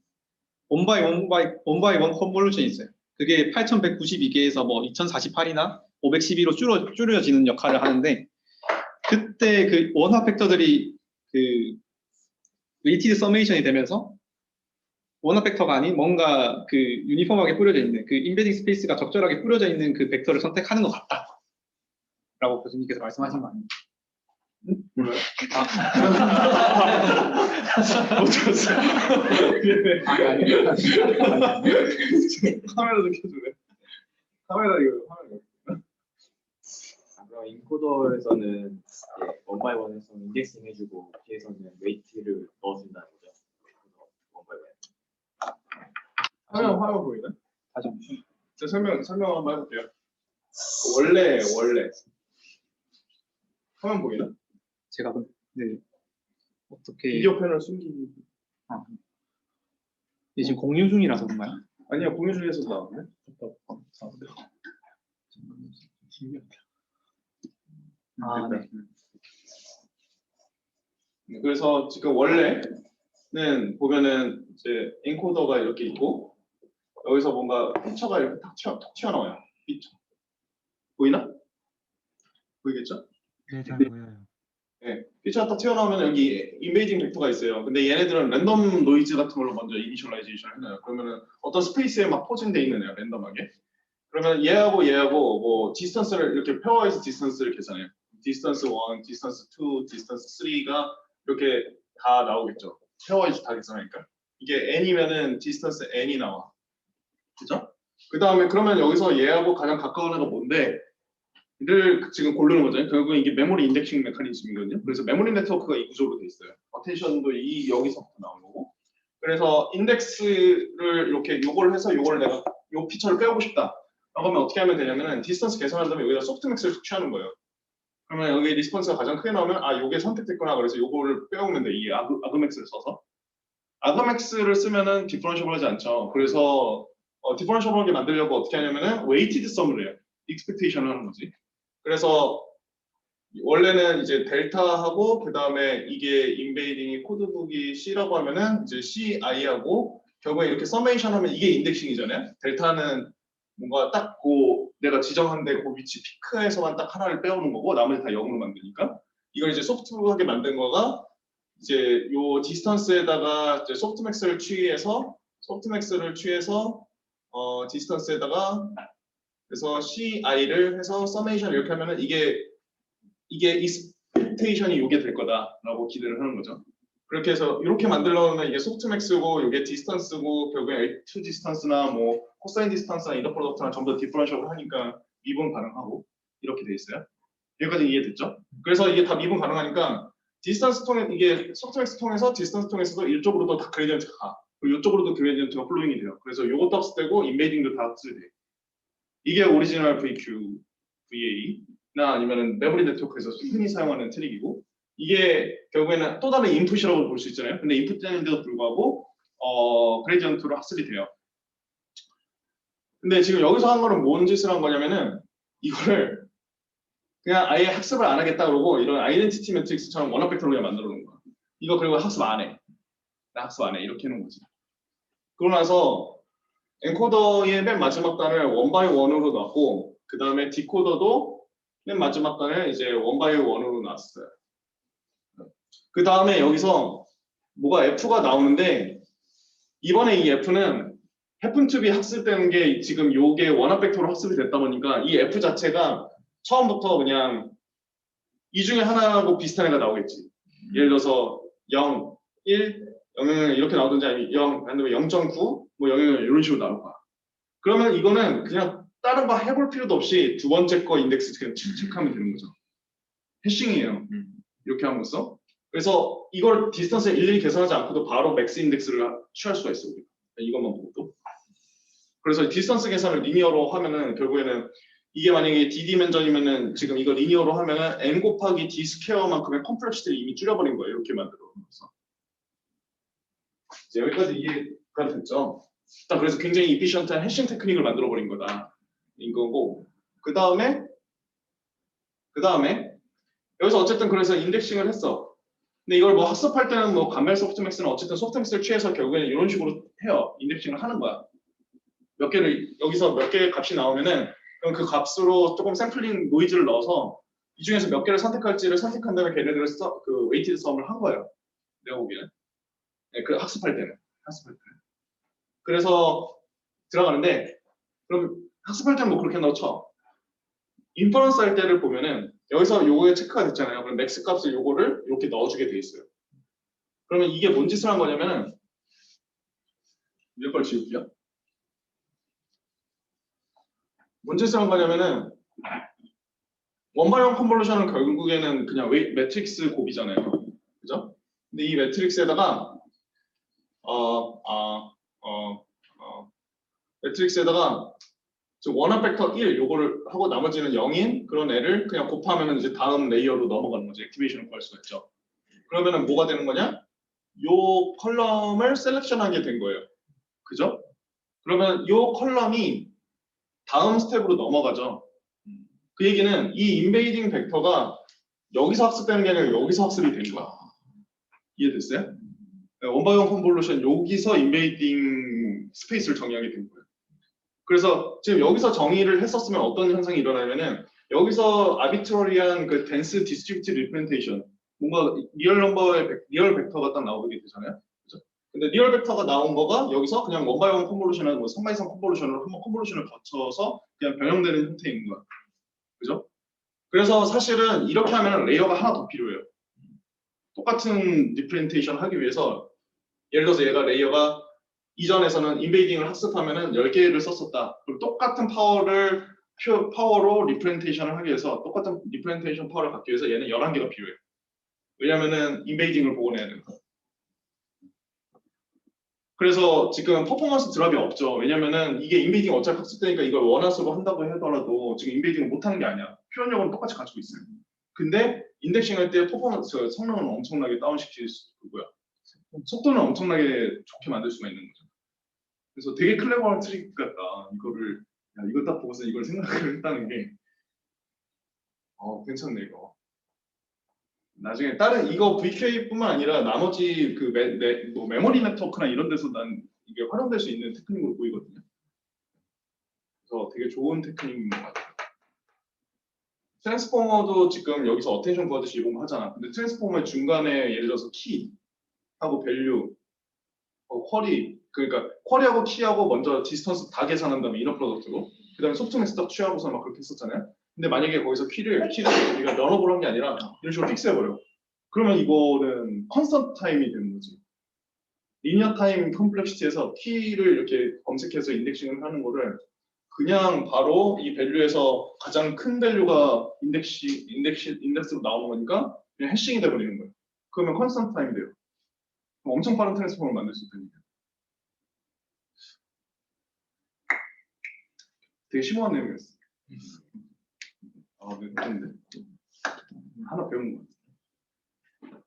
원바이 원 컨볼루션이 있어요. 그게 8192개에서 뭐 2048이나 512로 줄여지는 역할을 하는데 그때 그 원화 벡터들이 그 웨이티드 서메이션이 되면서 원화 벡터가 아닌 뭔가 그 유니폼하게 뿌려져 있는 그 임베딩 스페이스가 적절하게 뿌려져 있는 그 벡터를 선택하는 것 같다. 라고 교수님께서 말씀하신 거 아니에요? 몰라요? 어쩌었어요? 카메라도 켜주네. 카메라 이거 화면. 그럼 인코더에서는 원바이원에서 인덱싱 해주고 뒤에서는 웨이트를 넣어준다는 거죠. 원바이원. 화면 보이네? 다시 한번. 제가 설명 한번 해볼게요. 원래 화면 보이나? 제가 네 어떻게 비디오 패널 숨기기. 지금 공유 중이라서 그런가요? 아니야 공유 중에서 나오네. 아, 네. 그래서 지금 원래는 보면은 이제 엔코더가 이렇게 있고 여기서 뭔가 피처가 이렇게 톡 튀어나와요. 피처 보이나? 보이겠죠? 네, 잘 보여요. 네, 피처가 딱 튀어나오면 여기 이메이징 벡터가 있어요. 근데 얘네들은 랜덤 노이즈 같은 걸로 먼저 이니셜라이제이션 해놔요. 그러면은 어떤 스페이스에 막 포진돼 있는 애야 랜덤하게. 그러면 얘하고 뭐 디스턴스를 이렇게 페어와이즈 디스턴스를 계산해요. 디스턴스 1, 디스턴스 2, 디스턴스 3가 이렇게 다 나오겠죠. 페어와이즈 다 계산하니까. 이게 n이면은 디스턴스 n이 나와. 그죠? 그 다음에 그러면 여기서 얘하고 가장 가까운 애가 뭔데? 를 지금 고르는 거잖아요. 결국은 이게 메모리 인덱싱 메커니즘이거든요. 그래서 메모리 네트워크가 이 구조로 돼 있어요. 어텐션도 여기서부터 나오는 거고. 그래서 인덱스를 이렇게 요걸 해서 요걸 내가 요 피처를 빼오고 싶다. 라고 하면 어떻게 하면 되냐면은 디스턴스 계산한 다음에 여기다 소프트맥스를 취하는 거예요. 그러면 여기 리스폰스가 가장 크게 나오면 아 요게 선택됐구나. 그래서 요거를 빼오면 돼. 이 아그맥스를 써서. 아그맥스를 쓰면은 디퍼런셔블하지 않죠. 그래서 디퍼런셔블하게 만들려고 어떻게 하냐면은 웨이티드 썸을 해요. 익스펙테이션을 하는 거지. 그래서 원래는 이제 델타하고 그 다음에 이게 인베이딩이 코드북이 C라고 하면은 이제 CI하고 결국에 이렇게 서메이션 하면 이게 인덱싱이잖아요. 델타는 뭔가 딱 내가 지정한 데 그 위치 피크에서만 딱 하나를 빼오는 거고 나머지 다 0으로 만드니까 이걸 이제 소프트하게 만든 거가 이제 요 디스턴스에다가 이제 소프트맥스를 취해서 디스턴스에다가 그래서 CI를 해서 서메이션 이렇게 하면은 이게 익스펙테이션이 요게 될 거다라고 기대를 하는 거죠. 그렇게 해서 이렇게 만들려면 이게 소프트맥스고 이게 디스턴스고 결국에 L2 디스턴스나 뭐 코사인 디스턴스나 이너 프로덕트나 전부 다 디퍼런셜을 하니까 미분 가능하고 이렇게 돼 있어요. 여기까지 이해됐죠? 그래서 이게 다 미분 가능하니까 디스턴스 통해 이게 소프트맥스 통해서 디스턴스 통해서도 이쪽으로도 다 그레디언트가 가. 그리고 이쪽으로도 그레디언트가 플로잉이 돼요. 그래서 요것도 합스되고 인베이딩도 다 합스돼. 이게 오리지널 VQ, VA나 아니면은 메모리 네트워크에서 흔히 사용하는 트릭이고 이게 결국에는 또 다른 인풋이라고 볼 수 있잖아요. 근데 인풋되는데도 불구하고 그레디언트로 학습이 돼요. 근데 지금 여기서 한 거는 뭔 짓을 한 거냐면은 이거를 그냥 아예 학습을 안 하겠다 그러고 이런 아이덴티티 매트릭스처럼 원화 벡터로 그냥 만들어 놓은 거야. 이거 그리고 학습 안 해. 나 학습 안 해. 이렇게 해놓은 거지. 그러고 나서 엔코더의 맨 마지막 단을 원바이 원으로 놨고 그 다음에 디코더도 맨 마지막 단을 이제 원바이 원으로 놨어요. 그 다음에 여기서 뭐가 F가 나오는데 이번에 이 F는 happen to be 학습되는 게 지금 요게 원화 벡터로 학습이 됐다 보니까 이 F 자체가 처음부터 그냥 이 중에 하나하고 비슷한 애가 나오겠지. 예를 들어서 0, 1, 0은 이렇게 나오든지 아니면 0, 아니면 0.9, 뭐 0은 이런 식으로 나올 거야. 그러면 이거는 그냥 다른 거 해볼 필요도 없이 두 번째 거 인덱스 그냥 체크하면 되는 거죠. 해싱이에요. 이렇게 함으로써. 그래서 이걸 디스턴스 일일이 계산하지 않고도 바로 맥스 인덱스를 취할 수가 있어요. 우리가. 이것만 보고도. 그래서 디스턴스 계산을 리니어로 하면은 결국에는 이게 만약에 d 디멘전이면은 지금 이거 리니어로 하면은 n 곱하기 d 스퀘어만큼의 컴플렉시티를 이미 줄여버린 거예요. 이렇게 만들어. 이제 여기까지 이해가 됐죠? 일단 그래서 굉장히 이피션트한 해싱 테크닉을 만들어 버린 거다. 인 거고. 그 다음에 여기서 어쨌든 그래서 인덱싱을 했어. 근데 이걸 뭐 학습할 때는 뭐 간멜 소프트맥스는 어쨌든 소프트맥스를 취해서 결국에는 이런 식으로 해요. 인덱싱을 하는 거야. 몇 개를 여기서 몇 개의 값이 나오면은 그럼 그 값으로 조금 샘플링 노이즈를 넣어서 이 중에서 몇 개를 선택할지를 선택한 다음에 걔네들을 그 웨이티드 썸을 한 거예요. 내가 보기에는. 네, 그 학습할 때는. 그래서 들어가는데 그럼 학습할 때는 뭐 그렇게 넣죠. 인퍼런스 할 때를 보면은 여기서 요거에 체크가 됐잖아요. 그럼 맥스 값을 요거를 이렇게 넣어주게 돼 있어요. 그러면 이게 뭔 짓을 한 거냐면은 이걸 지울게요. 뭔 짓을 한 거냐면은 원바이원 컨볼루션은 결국에는 그냥 매트릭스 곱이잖아요. 그죠? 근데 이 매트릭스에다가 매트릭스에다가 원합 벡터 1 요거를 하고 나머지는 0인 그런 애를 그냥 곱하면 이제 다음 레이어로 넘어가는 거죠. 액티베이션을 구할 수가 있죠. 그러면은 뭐가 되는 거냐? 요 컬럼을 셀렉션하게 된 거예요. 그죠? 그러면 요 컬럼이 다음 스텝으로 넘어가죠. 그 얘기는 이 인베이딩 벡터가 여기서 학습되는 게 아니라 여기서 학습이 된 거야. 이해됐어요? 원바이원 컨볼루션 여기서 인베이딩 스페이스를 정의하게 된 거예요. 그래서 지금 여기서 정의를 했었으면 어떤 현상이 일어나면은 여기서 아비트러리한 그 덴스 디스트리뷰티드 리프레젠테이션 뭔가 리얼 벡터가 딱 나오게 되잖아요. 그죠? 근데 리얼 벡터가 나온 거가 여기서 그냥 원바이원 컨볼루션이나 뭐 3x3 컨볼루션으로 한번 컨볼루션을 거쳐서 그냥 변형되는 형태인 거야. 그죠? 그래서 사실은 이렇게 하면 레이어가 하나 더 필요해요. 똑같은 리프레젠테이션 하기 위해서 예를 들어서 얘가 레이어가 이전에서는 인베이딩을 학습하면은 10개를 썼었다. 그럼 똑같은 파워로 리프레젠테이션을 하기 위해서 똑같은 리프레젠테이션 파워를 갖기 위해서 얘는 11개가 필요해요. 왜냐면은 인베이딩을 복원해야 되니까. 그래서 지금 퍼포먼스 드랍이 없죠. 왜냐면은 이게 인베이딩 어차피 학습되니까 이걸 원화수로 한다고 하더라도 지금 인베이딩을 못하는 게 아니야. 표현력은 똑같이 가지고 있어요. 근데 인덱싱 할 때 퍼포먼스 성능은 엄청나게 다운시킬 수 있고요. 속도는 엄청나게 좋게 만들 수가 있는 거죠. 그래서 되게 클레버한 트릭 같다. 이걸 딱 보고서 이걸 생각을 했다는 게 괜찮네 이거. 나중에 다른 이거 VK뿐만 아니라 나머지 그 뭐 메모리 네트워크나 이런 데서 난 이게 활용될 수 있는 테크닉으로 보이거든요. 그래서 되게 좋은 테크닉인 것 같아요. 트랜스포머도 지금 여기서 어텐션 구하듯이 이용하잖아. 근데 트랜스포머의 중간에 예를 들어서 키하고 밸류, 쿼리, 그러니까 쿼리하고 키하고 먼저 디스턴스 다 계산한 다음에 이너 프로덕트로 그 다음에 소프트맥스 딱 취하고서 막 그렇게 했었잖아요. 근데 만약에 거기서 키를 우리가 런어블한 게 아니라 이런 식으로 픽스해버려. 그러면 이거는 컨스턴트 타임이 되는 거지. 리니어 타임 컴플렉시티에서 키를 이렇게 검색해서 인덱싱을 하는 거를 그냥 바로 이 밸류에서 가장 큰 밸류가 인덱스로 나오는 거니까 그냥 해싱이 돼버리는 거예요. 그러면 컨스턴트 타임이 돼요. 그럼 엄청 빠른 트랜스폼을 만들 수 있다니까. 되게 심오한 내용이었어. 네, 좋은데. 하나 배운 거 같아요.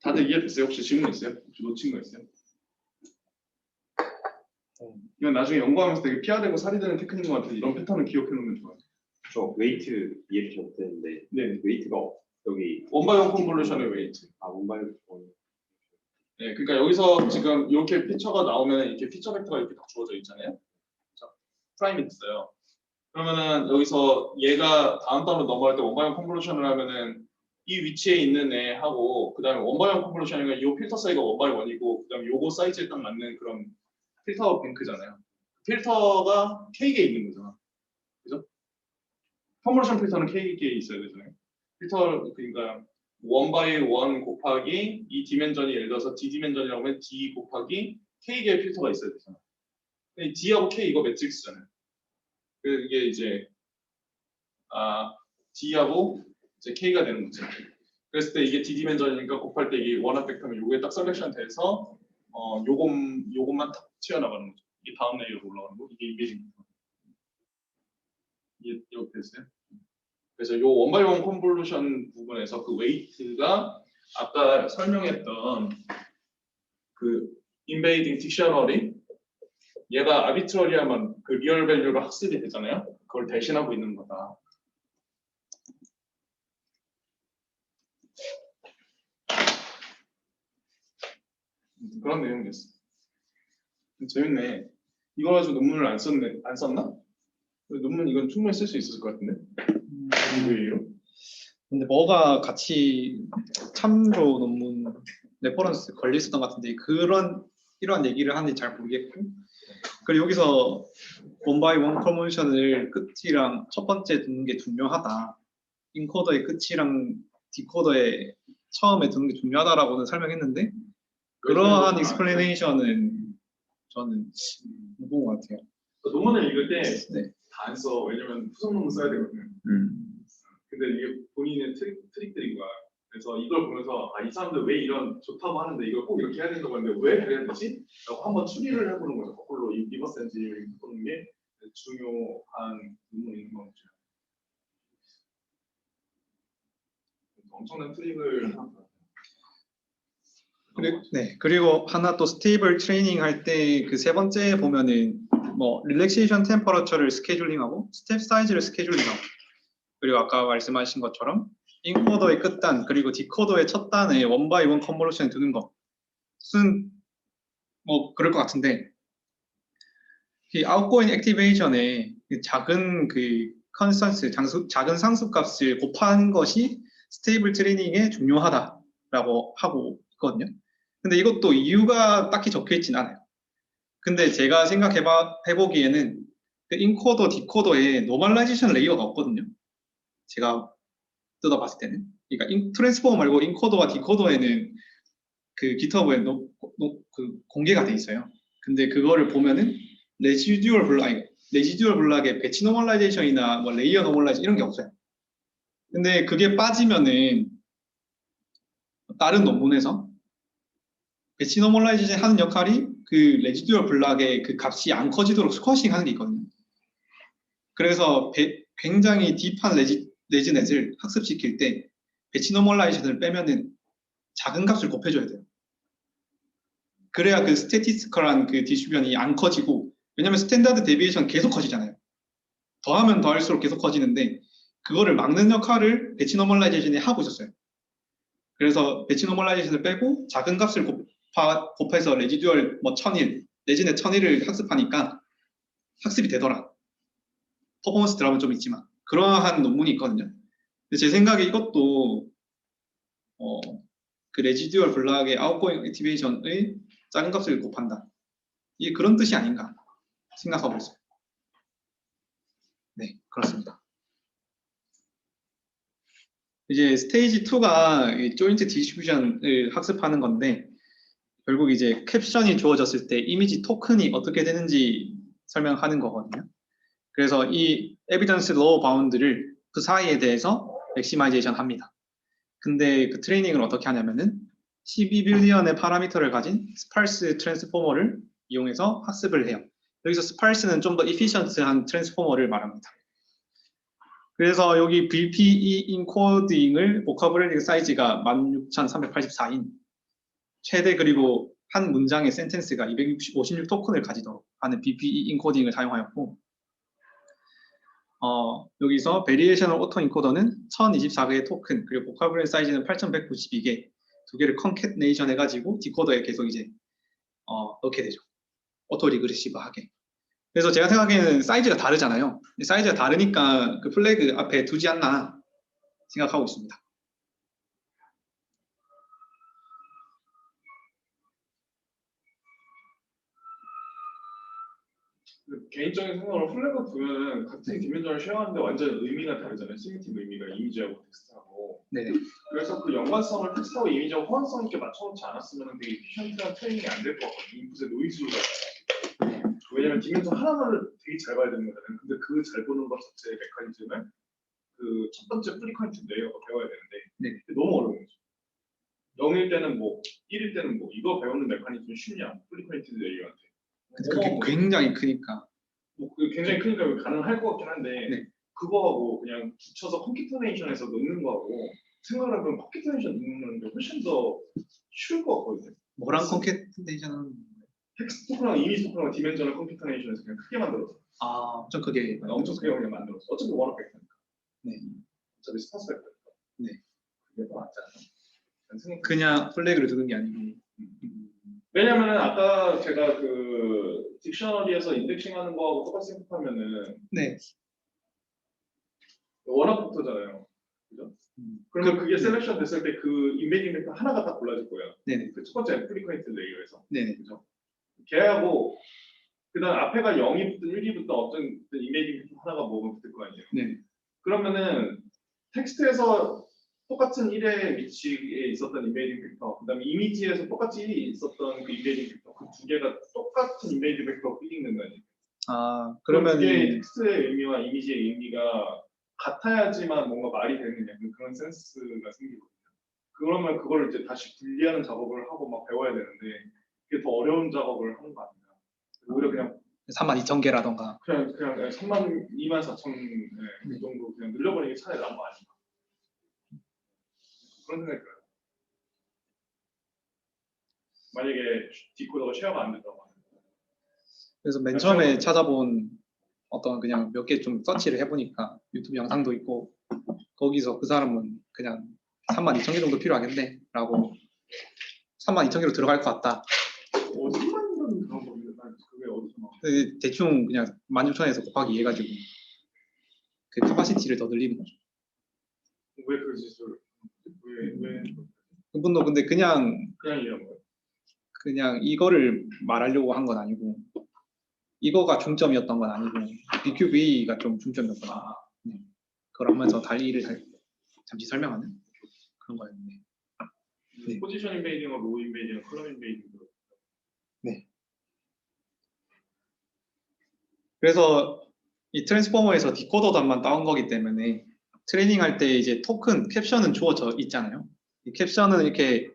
다들 이해됐어요? 혹시 질문 있어요? 혹시 놓친 거 있어요? 이건 나중에 연구하면서 되게 피해야 되고 살이 되는 테크닉인 것 같아요. 이런 패턴을 기억해 놓으면 좋아요. 저 웨이트 이해를 잘 못했는데 네. 웨이트가 여기 원바이원 컨볼루션의 웨이트. 원바이원 네, 그러니까 여기서 지금 이렇게 피처가 나오면 이렇게 피처 벡터가 이렇게 딱 주어져 있잖아요. 그렇죠? 프라임이 있어요. 그러면은 여기서 얘가 다음으로 넘어갈 때 원바이원 컨볼루션을 하면은 이 위치에 있는 애하고 그 다음에 원바이원 컨볼루션이니까 이 필터 사이즈가 원바이원이고 그 다음에 요거 사이즈에 딱 맞는 그런 필터 뱅크잖아요. 필터가 K개에 있는 거잖아. 그죠? 컨볼루션 필터는 K개에 있어야 되잖아요. 필터 그러니까 1/1 곱하기 이 디멘전이 예를 들어서 D 디멘전이라고 하면 D 곱하기 K개의 필터가 있어야 되잖아. 근데 D하고 K 이거 매트릭스잖아요. 이게 이제 D하고 이제 K가 되는 거죠. 그랬을 때 이게 D 디멘전이니까 곱할 때 이게 원합 벡터면 요게 딱 셀렉션 돼서 요것만 탁 튀어나가는 거죠. 이게 다음 레이어로 올라가는 거. 이게 이미지입니다. 이게 이렇게 됐어요. 그래서 요 원바이원 컨볼루션 부분에서 그 웨이트가 아까 설명했던 그 인베이딩 딕셔너리 얘가 아비트러리하면 그 리얼 밸류로 학습이 되잖아요. 그걸 대신하고 있는 거다. 그런 내용이었어. 재밌네. 이거 가지고 논문을 안 썼나? 논문 이건 충분히 쓸 수 있을 것 같은데. 이거 근데 뭐가 같이 참조 논문 레퍼런스 걸려 있었던 것 같은데 이러한 얘기를 하는지 잘 모르겠고, 그리고 여기서 원바이 원 컨버전을 끝이랑 첫 번째 두는 게 중요하다, 인코더의 끝이랑 디코더의 처음에 두는 게 중요하다라고는 설명했는데, 그러한 익스플레이네이션은 저는 못 본 것 같아요. 논문을 읽을 때 네. 다 안 써. 왜냐면 후속 논문 써야 되거든요. 근데 이게 본인의 트릭들인 거야. 그래서 이걸 보면서 이 사람들 왜 이런 좋다고 하는데 이걸 꼭 이렇게 해야 된다고 하는데 왜 그래야 되지? 라고 한번 추리를 해보는 거죠. 거꾸로 이 리버스 엔지니어링 보는 게 중요한 논문인 거죠. 엄청난 트릭을 하는 거예요. 그리고 하나 또 스테이블 트레이닝 할 때 그 세 번째 보면은 뭐 릴렉세이션 템퍼러처를 스케줄링하고 스텝 사이즈를 스케줄링하고, 그리고 아까 말씀하신 것처럼 인코더의 끝단 그리고 디코더의 첫 단에 원바이 원 컨볼루션 두는 것은 뭐 그럴 것 같은데, 이 아웃고잉 액티베이션에 작은 그 컨스턴스 작은 상수값을 곱하는 것이 스테이블 트레이닝에 중요하다라고 하고 있거든요. 근데 이것도 이유가 딱히 적혀 있진 않아요. 근데 제가 해보기에는 그 인코더, 디코더에 노멀라이제이션 레이어가 없거든요. 제가 뜯어봤을 때는. 그러니까 트랜스포머 말고 인코더와 디코더에는 그 GitHub에 그 공개가 돼 있어요. 근데 그거를 보면은 레지듀얼 블락에 배치 노멀라이제이션이나 뭐 레이어 노멀라이제이션 이런 게 없어요. 근데 그게 빠지면은 다른 논문에서 배치 노멀라이제이션 하는 역할이 그 레지듀얼 블락의 그 값이 안 커지도록 스쿼싱 하는 게 있거든요. 그래서 굉장히 딥한 레지넷을 학습시킬 때 배치 노멀라이제이션을 빼면은 작은 값을 곱해줘야 돼요. 그래야 그 스태티스컬한 그 디스트리뷰션이 안 커지고, 왜냐면 스탠다드 데비에이션 계속 커지잖아요. 더하면 더할수록 계속 커지는데 그거를 막는 역할을 배치 노멀라이제이션이 하고 있었어요. 그래서 배치 노멀라이제이션을 빼고 작은 값을 곱해서 레지듀얼 뭐 1001, 내지는 1001을 학습하니까 학습이 되더라. 퍼포먼스 드랍은 좀 있지만 그러한 논문이 있거든요. 근데 제 생각에 이것도 그 레지듀얼 블락의 아웃고잉 액티베이션의 작은 값을 곱한다, 이게 그런 뜻이 아닌가 생각하고 있어요. 네, 그렇습니다. 이제 스테이지 2가 조인트 디스트리뷰션을 학습하는 건데, 결국 이제 캡션이 주어졌을 때 이미지 토큰이 어떻게 되는지 설명하는 거거든요. 그래서 이 에비던스 로어 바운드를 그 사이에 대해서 맥시마이제이션 합니다. 근데 그 트레이닝을 어떻게 하냐면은 12빌리언의 파라미터를 가진 스파르스 트랜스포머를 이용해서 학습을 해요. 여기서 스파르스는 좀 더 이피션트한 트랜스포머를 말합니다. 그래서 여기 BPE 인코딩을 보카블러리 사이즈가 16,384인 최대, 그리고 한 문장의 센텐스가 256 토큰을 가지도록 하는 BPE 인코딩을 사용하였고, 여기서 베리에이셔널 오토 인코더는 1024개의 토큰, 그리고 보카블러리 사이즈는 8192개, 두 개를 컨캣네이션 해가지고 디코더에 계속 이제 넣게 되죠. 오토 리그레시브하게. 그래서 제가 생각하기에는 사이즈가 다르잖아요. 사이즈가 다르니까 그 플래그 앞에 두지 않나 생각하고 있습니다. 개인적인 생각으로 플래그 두면은 같은 디멘전을 쉐어하는데 완전 의미가 다르잖아요. 시미틱 의미가 이미지하고 텍스트하고. 네. 그래서 그 연관성을 텍스트하고 이미지하고 호환성 있게 맞춰놓지 않았으면 되게 에피션트한 트레이닝이 안 될 것 같거든요. 인풋의 노이즈가. 왜냐면 디멘전 하나만을 되게 잘 봐야 되는 거잖아요. 근데 그 잘 보는 것 자체의 메커니즘을 그 첫 번째 프리퀀트 레이어가 배워야 되는데 네. 그게 너무 어려운 거죠. 0일 때는 뭐 1일 때는 뭐 이거 배우는 메커니즘 쉽냐 프리퀀트 레이어한테. 그게 굉장히 크니까. 뭐 그게 굉장히 크니까 가능할 것 같긴 한데 네. 그거하고 그냥 붙여서 컴퓨터네이션에서 넣는 거하고 생각을 해보면 컴퓨터네이션 넣는 게 훨씬 더 쉬울 것 같거든요. 뭐랑 컴캐테이션은 텍스트 토크랑 이미지 토크랑 디멘전을 컴퓨터네이션에서 그냥 크게 만들었어. 좀 그게 엄청 크게 그냥 만들었어. 어차피 워낙 벡터니까. 네. 어차피 스파스 벡터니까. 네. 그게 더 낫지 않나? 그냥 플래그를 두는 게 아니고. 왜냐면은 아까 제가 그 딕셔너리에서 인덱싱하는 거하고 똑같이 생각하면은 네. 워낙 벡터잖아요. 그죠? 그러면 그게 네. 셀렉션 됐을 때 그 이미징 벡터 하나가 딱 골라질 거예요. 네네. 그 첫 번째 프리퀀트 레이어에서. 네네. 그죠? 걔하고 그다음 앞에가 0이 붙든 1이 붙든 어떤 이미징 벡터 하나가 뭐가 붙을 거 아니에요. 네. 그러면은 텍스트에서 똑같은 1의 위치에 있었던 이미징 벡터, 그다음에 이미지에서 똑같이 1이 있었던 그 이미징 벡터, 그 두 개가 똑같은 이미징 벡터로 필링된다니. 그러면 그게 텍스트의 의미와 이미지의 의미가 같아야지만 뭔가 말이 되는 약간 그런 센스가 생기거든요. 그러면 그걸 이제 다시 분리하는 작업을 하고 막 배워야 되는데 그게 더 어려운 작업을 하는 거 아닌가. 오히려 그냥 32,000개라던가. 그냥 3만, 2만 4천 그 정도 그냥 늘려버리는 게 차라리 나은 거 아닌가. 그런 생각이 들어요. 만약에 디코더가 쉐어가 안 된다고 하면. 그래서 맨 처음에 찾아본 어떤 그냥 몇 개 좀 서치를 해보니까 유튜브 영상도 있고 거기서 그 사람은 그냥 32,000개 정도 필요하겠네 라고 32,000개로 들어갈 것 같다. 3만이라는 그런 겁니다. 그게 어디서 나와? 대충 그냥 16,000에서 곱하기 해가지고 그 캐파시티를 더 늘리는 거죠. 왜 그 짓을 왜 그분도 근데 그냥 이런 거예요? 그냥 이거를 말하려고 한 건 아니고 이거가 중점이었던 건 아니고 BQV가 좀 중점이었거나 그걸 하면서 달리를 잠시 설명하는 그런 거였는데 네. 포지션 인베이딩과 로우 인베이딩과 컬럼 인베이딩. 네. 그래서 이 트랜스포머에서 디코더 단만 따온 거기 때문에 트레이닝 할 때 이제 토큰 캡션은 주어져 있잖아요. 이 캡션은 이렇게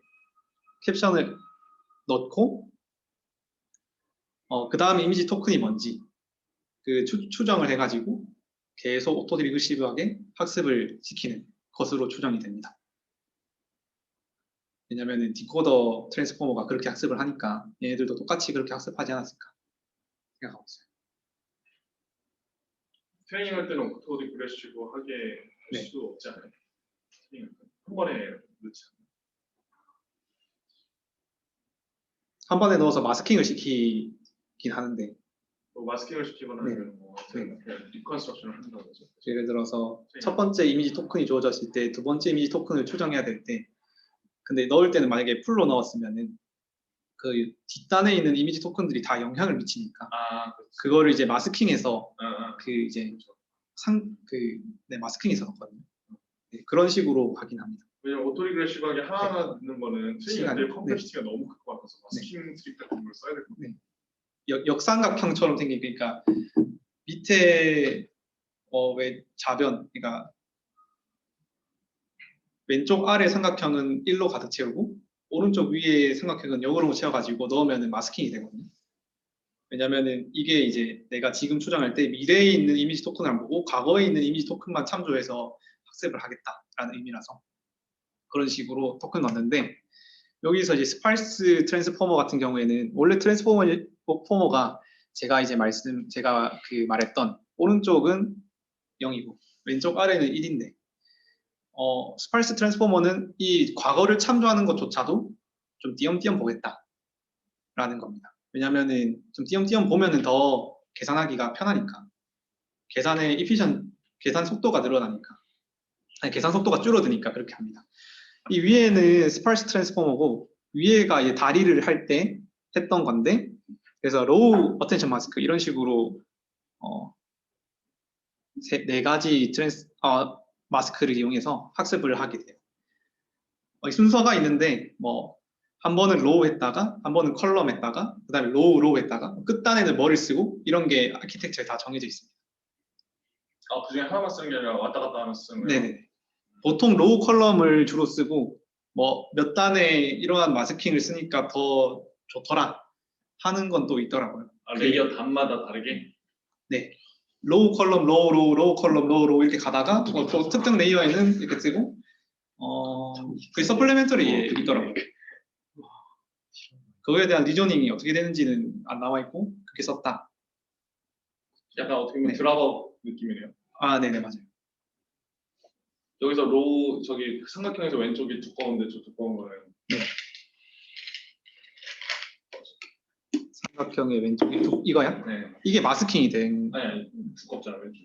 캡션을 넣고 그 다음에 이미지 토큰이 뭔지 그 추정을 해가지고 계속 오토 리그시브하게 학습을 시키는 것으로 추정이 됩니다. 왜냐면은 디코더 트랜스포머가 그렇게 학습을 하니까 얘네들도 똑같이 그렇게 학습하지 않았을까 생각하고 있어요. 트레이닝 할 때는 오토 리그레시브 하게 할 네. 수 없지 않아요? 한 번에 넣지 않아요? 한 번에 넣어서 마스킹을 시키긴 하는데 뭐 마스킹을 시키거나 네. 아니면 뭐 리컨스트럭션을 한다고 하죠. 예를 들어서 첫 번째 이미지 토큰이 주어졌을 때 두 번째 이미지 토큰을 추정해야 될 때 근데 넣을 때는 만약에 풀로 넣었으면은 그 뒷단에 있는 이미지 토큰들이 다 영향을 미치니까 그렇죠. 그거를 이제 마스킹해서 그렇죠. 이제 마스킹해서 넣거든요. 네, 그런 식으로 하긴 합니다. 왜냐면 오토 리그레시브하게 하나 넣는 거는 트레이닝 때 시간이- 컴플렉시티가 너무 클 것 같아서 마스킹 트릭 같은 걸 써야 될 것 같아요. 역삼각형처럼 생긴 그러니까 밑에 왜 좌변 그러니까 왼쪽 아래 삼각형은 1로 가득 채우고 오른쪽 위에 삼각형은 0으로 채워가지고 넣으면 마스킹이 되거든요. 왜냐면은 이게 이제 내가 지금 추정할 때 미래에 있는 이미지 토큰을 안 보고 과거에 있는 이미지 토큰만 참조해서 학습을 하겠다라는 의미라서 그런 식으로 토큰 넣는데 여기서 이제 스팔스 트랜스포머 같은 경우에는 원래 트랜스포머가 제가 말했던 오른쪽은 0이고 왼쪽 아래는 1인데 스팔스 트랜스포머는 이 과거를 참조하는 것조차도 좀 띄엄띄엄 보겠다라는 겁니다. 왜냐면은 좀 띄엄띄엄 보면은 더 계산하기가 편하니까 계산 속도가 늘어나니까 계산 속도가 줄어드니까 그렇게 합니다. 이 위에는 스팔스 트랜스포머고 위에가 이제 다리를 할 때 했던 건데 그래서 로우 어텐션 마스크 이런 식으로 네 가지 마스크를 이용해서 학습을 하게 돼요. 순서가 있는데 한 번은 로우 했다가 한 번은 컬럼 했다가 그 다음에 로우 했다가 끝단에는 뭐를 쓰고 이런 게 아키텍처에 다 정해져 있습니다. 아, 그중에 하나만 쓰는 게 아니라 왔다 갔다 하면서 쓰는 거예요? 네네. 보통 로우 컬럼을 주로 쓰고 뭐 몇 단에 이러한 마스킹을 쓰니까 더 좋더라 하는 건 또 있더라고요. 아, 레이어 단마다 다르게? 네. 로우 컬럼, 로우, 로우, 로우 컬럼, 로우, 로우 이렇게 가다가 또 특정 레이어에는 이렇게 쓰고 그 서플리멘터리에 있더라고요. 그거에 대한 리조닝이 어떻게 되는지는 안 나와 있고 그렇게 썼다. 약간 어떻게 보면 네. 드랍업 느낌이네요. 아, 네네 맞아요. 여기서 로우 저기 삼각형에서 왼쪽이 두꺼운데 저 두꺼운 거는 삼각형의 왼쪽이 이거야? 네. 이게 마스킹이 된 아니 두껍잖아 왼쪽.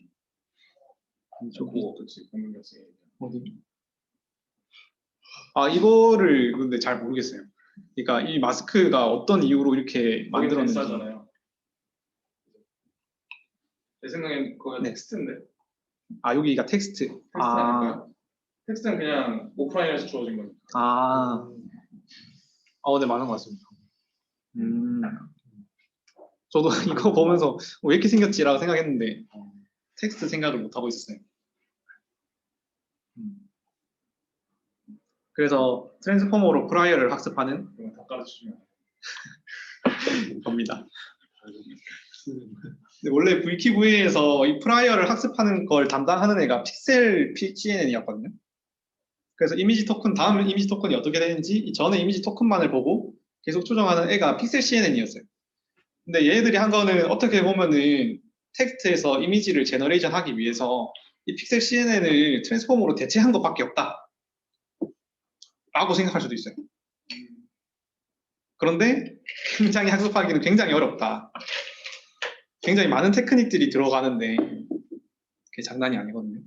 왼쪽이 그거 그렇지 공명성이. 어디? 아, 이거를 근데 잘 모르겠어요. 그러니까 이 마스크가 어떤 이유로 이렇게 만들었는지. 만들었는지. 내 생각엔 그거 네. 텍스트인데. 아, 여기가 텍스트. 텍스트 아닌가요? 텍스트는 그냥 오프라인에서 주어진 거니까. 네, 맞는 것 같습니다. 저도 이거 보면서 왜 이렇게 생겼지라고 생각했는데 텍스트 생각을 못 하고 있었어요. 그래서 트랜스포머로 프라이어를 학습하는 그건 다 가르쳐주면. 겁니다. 근데 원래 VQV에서 이 프라이어를 학습하는 걸 담당하는 애가 픽셀 PCNN이었거든요. 그래서 이미지 토큰, 다음 이미지 토큰이 어떻게 되는지 이 전에 이미지 토큰만을 보고 계속 조정하는 애가 픽셀 CNN이었어요. 근데 얘네들이 한 거는 어떻게 보면은 텍스트에서 이미지를 제너레이션 하기 위해서 이 픽셀 CNN을 트랜스포머로 대체한 것밖에 없다 라고 생각할 수도 있어요. 그런데 굉장히 학습하기는 굉장히 어렵다. 굉장히 많은 테크닉들이 들어가는데 그게 장난이 아니거든요.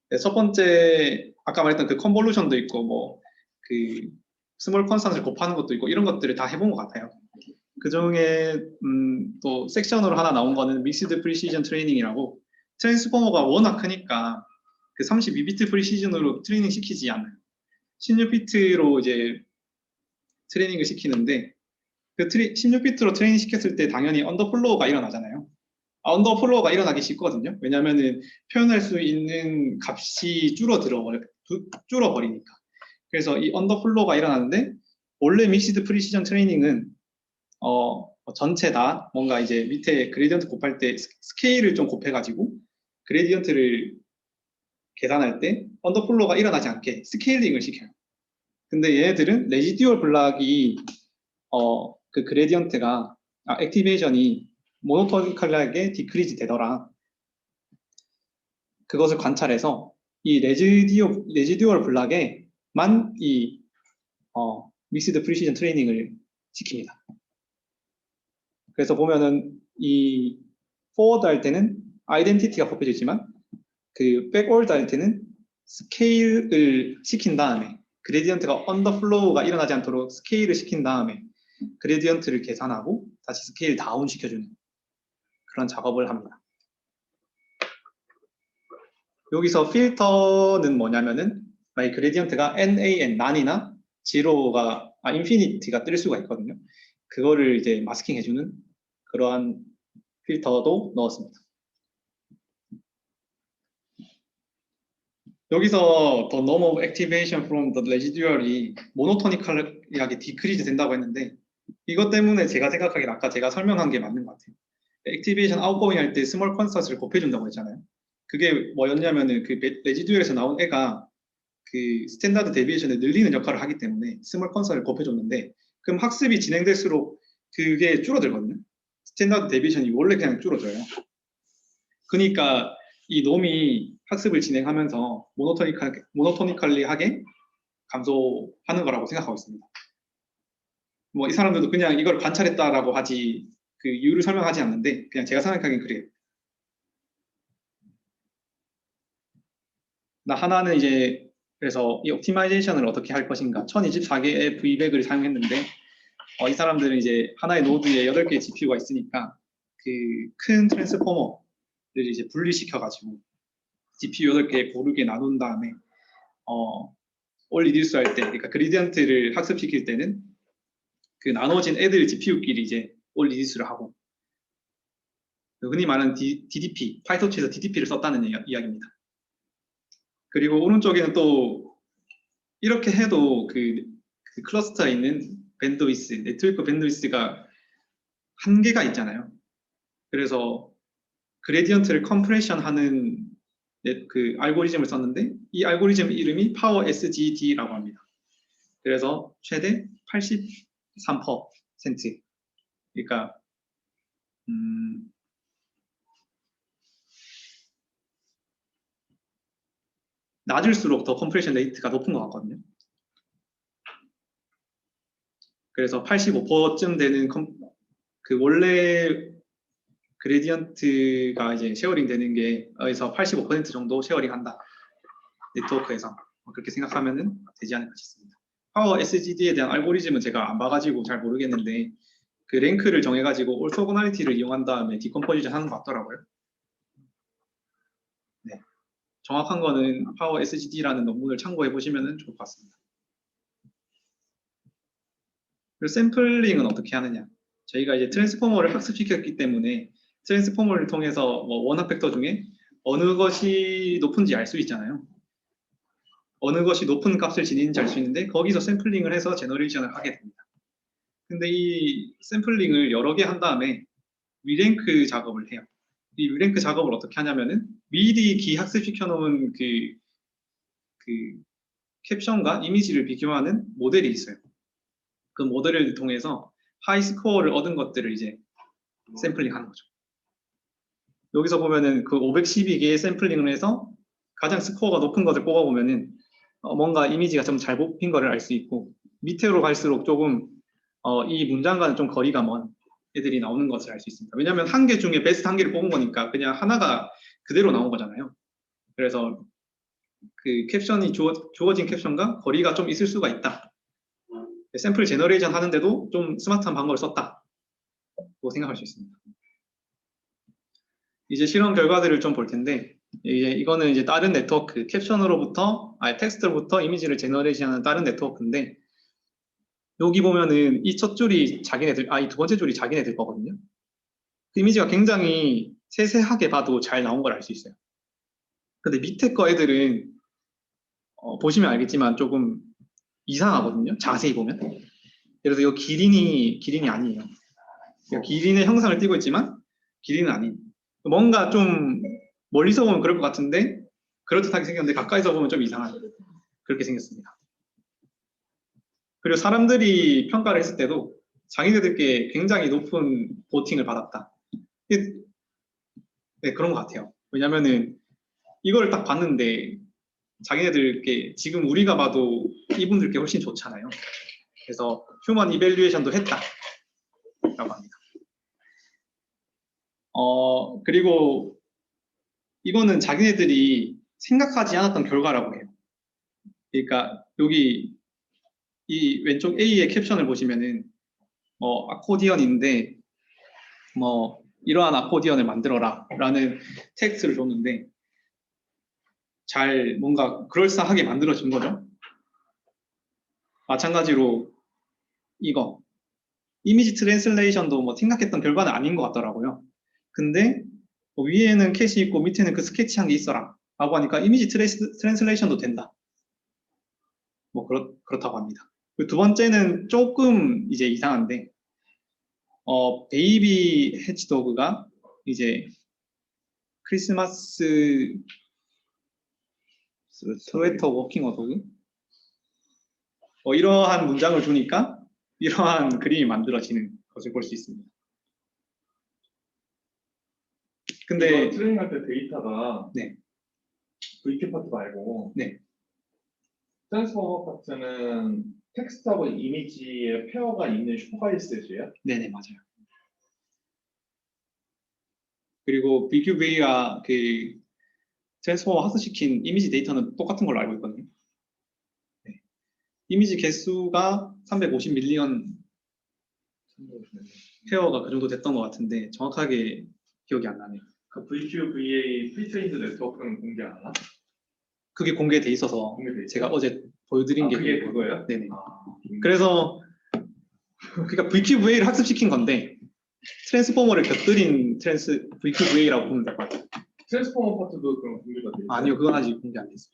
네, 첫 번째 아까 말했던 그 컨볼루션도 있고 뭐 그 스몰 컨스턴트를 곱하는 것도 있고 이런 것들을 다 해본 것 같아요. 그 중에 또 섹션으로 하나 나온 거는 믹스드 프리시전 트레이닝이라고 트랜스포머가 워낙 크니까 그 32비트 프리시전으로 트레이닝 시키지 않아요. 16비트로 이제 트레이닝을 시키는데 그 16비트로 트레이닝 시켰을 때 당연히 언더플로우가 일어나잖아요. 언더플로우가 일어나기 쉽거든요. 왜냐하면 표현할 수 있는 값이 줄어버리니까. 그래서 이 언더플로우가 일어나는데 원래 믹시드 프리시전 트레이닝은 전체 다 뭔가 이제 밑에 그레디언트 곱할 때 스케일을 좀 곱해가지고 그레디언트를 계산할 때 언더플로우가 일어나지 않게 스케일링을 시켜요. 근데 얘네들은 레지듀얼 블락이 그 그레디언트가 액티베이션이 모노토니컬하게 디크리즈 되더라. 그것을 관찰해서 이 레지듀얼 블락에만 이 믹스드 프리시전 트레이닝을 시킵니다. 그래서 보면은 이 포워드 할 때는 아이덴티티가 곱해져 있지만 그 백워드 할 때는 스케일을 시킨 다음에 그레디언트가 언더플로우가 일어나지 않도록 스케일을 시킨 다음에 그레디언트를 계산하고 다시 스케일 다운 시켜주는 그런 작업을 합니다. 여기서 필터는 뭐냐면은 만약 그레디언트가 NaN, 난이나 제로가 인피니티가 뜰 수가 있거든요. 그거를 이제 마스킹 해주는 그러한 필터도 넣었습니다. 여기서 the norm of activation from the residual이 모노토니컬하게 디크리즈 된다고 했는데 이것 때문에 제가 생각하기엔 아까 제가 설명한 게 맞는 것 같아요. 액티베이션 아웃고잉 할 때 스몰 컨스턴트를 곱해준다고 했잖아요. 그게 뭐였냐면은 그 레지듀얼에서 나온 애가 그 스탠다드 데비에이션을 늘리는 역할을 하기 때문에 스몰 컨스턴트를 곱해줬는데 그럼 학습이 진행될수록 그게 줄어들거든요. 스탠다드 데비에이션이 원래 그냥 줄어져요. 그러니까 이 놈이 학습을 진행하면서 모노토니컬리하게 감소하는 거라고 생각하고 있습니다. 뭐 이 사람들도 그냥 이걸 관찰했다라고 하지 그 이유를 설명하지 않는데 그냥 제가 생각하기엔 그래요. 하나는 이제 그래서 이 옵티마이제이션을 어떻게 할 것인가 1024개의 V백을 사용했는데 이 사람들은 이제 하나의 노드에 8개의 GPU가 있으니까 그 큰 트랜스포머를 이제 분리시켜 가지고 GPU 8개 고르게 나눈 다음에 올 리듀스 할 때 그러니까 그리디언트를 학습시킬 때는 그 나눠진 애들 GPU끼리 이제 올 리듀스를 하고 흔히 말하는 DDP, 파이토치에서 DDP를 썼다는 이야기입니다. 그리고 오른쪽에는 또 이렇게 해도 그 클러스터에 있는 밴드위스, 네트워크 밴드위스가 한계가 있잖아요. 그래서 그레디언트를 컴프레션 하는 그 알고리즘을 썼는데 이 알고리즘 이름이 파워 SGD라고 합니다. 그래서 최대 83%. 그러니까 낮을수록 더 컴프레션 레이트가 높은 것 같거든요. 그래서 85%쯤 되는 그 원래 그레디언트가 이제 쉐어링 되는 게에서 85% 정도 쉐어링 한다. 네트워크에서 그렇게 생각하면 되지 않을까 싶습니다. 파워 SGD에 대한 알고리즘은 제가 안 봐가지고 잘 모르겠는데 그 랭크를 정해가지고 올소고널리티를 이용한 다음에 디컴포지션 하는 것 같더라고요. 네. 정확한 거는 파워 SGD라는 논문을 참고해 보시면 좋을 것 같습니다. 그리고 샘플링은 어떻게 하느냐? 저희가 이제 트랜스포머를 학습시켰기 때문에 트랜스포머를 통해서 뭐 원합 벡터 중에 어느 것이 높은지 알 수 있잖아요. 어느 것이 높은 값을 지니는지 알 수 있는데 거기서 샘플링을 해서 제너레이션을 하게 됩니다. 근데 이 샘플링을 여러 개 한 다음에 위랭크 작업을 해요. 이 위랭크 작업을 어떻게 하냐면은 미리 기학습시켜 놓은 그 캡션과 이미지를 비교하는 모델이 있어요. 그 모델을 통해서 하이 스코어를 얻은 것들을 이제 샘플링 하는 거죠. 여기서 보면은 그 512개의 샘플링을 해서 가장 스코어가 높은 것을 뽑아보면은 뭔가 이미지가 좀 잘 뽑힌 거를 알 수 있고 밑으로 갈수록 조금 이 문장과는 좀 거리가 먼 애들이 나오는 것을 알 수 있습니다. 왜냐하면 한 개 중에 베스트 한 개를 뽑은 거니까 그냥 하나가 그대로 나온 거잖아요. 그래서 그 캡션이 주어진 캡션과 거리가 좀 있을 수가 있다. 샘플 제너레이션 하는데도 좀 스마트한 방법을 썼다고 생각할 수 있습니다. 이제 실험 결과들을 좀 볼 텐데 이거는 이제 다른 네트워크 캡션으로부터 텍스트로부터 이미지를 제너레이션하는 다른 네트워크인데 여기 보면은 이 첫 줄이 자기네들 이 두 번째 줄이 자기네들 거거든요. 그 이미지가 굉장히 세세하게 봐도 잘 나온 걸 알 수 있어요. 근데 밑에 거 애들은 보시면 알겠지만 조금 이상하거든요. 자세히 보면. 그래서 이 기린이 아니에요. 기린의 형상을 띠고 있지만 기린은 아닌. 뭔가 좀 멀리서 보면 그럴 것 같은데 그럴듯하게 생겼는데 가까이서 보면 좀 이상한 그렇게 생겼습니다. 그리고 사람들이 평가를 했을 때도 자기네들께 굉장히 높은 보팅을 받았다. 네, 그런 것 같아요. 왜냐면은 이걸 딱 봤는데 자기네들께 지금 우리가 봐도 이분들께 훨씬 좋잖아요. 그래서 휴먼 이밸류에이션도 했다라고 합니다. 그리고 이거는 자기네들이 생각하지 않았던 결과라고 해요. 그러니까 여기 이 왼쪽 A의 캡션을 보시면은 아코디언인데 이러한 아코디언을 만들어라 라는 텍스트를 줬는데 잘 뭔가 그럴싸하게 만들어진 거죠. 마찬가지로 이거 이미지 트랜슬레이션도 생각했던 결과는 아닌 것 같더라고요. 근데 위에는 캐시 있고 밑에는 그 스케치한 게 있어라 라고 하니까 이미지 트랜슬레이션도 된다. 그렇다고 합니다. 두 번째는 조금 이제 이상한데 베이비 해치도그가 이제 크리스마스 스웨터 워킹 도그 이러한 문장을 주니까 이러한 그림이 만들어지는 것을 볼 수 있습니다. 근데 트레이닝할 때 데이터가 네. VQ 파트 말고 네. 트랜스포머 파트는 텍스트하고 이미지의 페어가 있는 슈퍼바이스예요? 네네 맞아요. 그리고 BQV와 그 트랜스포머 학습시킨 이미지 데이터는 똑같은 걸로 알고 있거든요. 네. 이미지 개수가 350 밀리언 페어가 그 정도 됐던 것 같은데 정확하게 기억이 안 나네요. 그 VQVA 프리트레인드 네트워크는 공개 안 하나? 그게 공개돼 있어서 공개돼 있어요? 제가 어제 보여드린 게 그게 그거예요? 네네. 그래서 그러니까 VQVA를 학습시킨 건데 트랜스포머를 곁들인 VQVA라고 보면 될 것 같아요. 트랜스포머 파트도 그런 공개가 돼 있어요. 아니요, 그건 아직 공개 안 됐어요.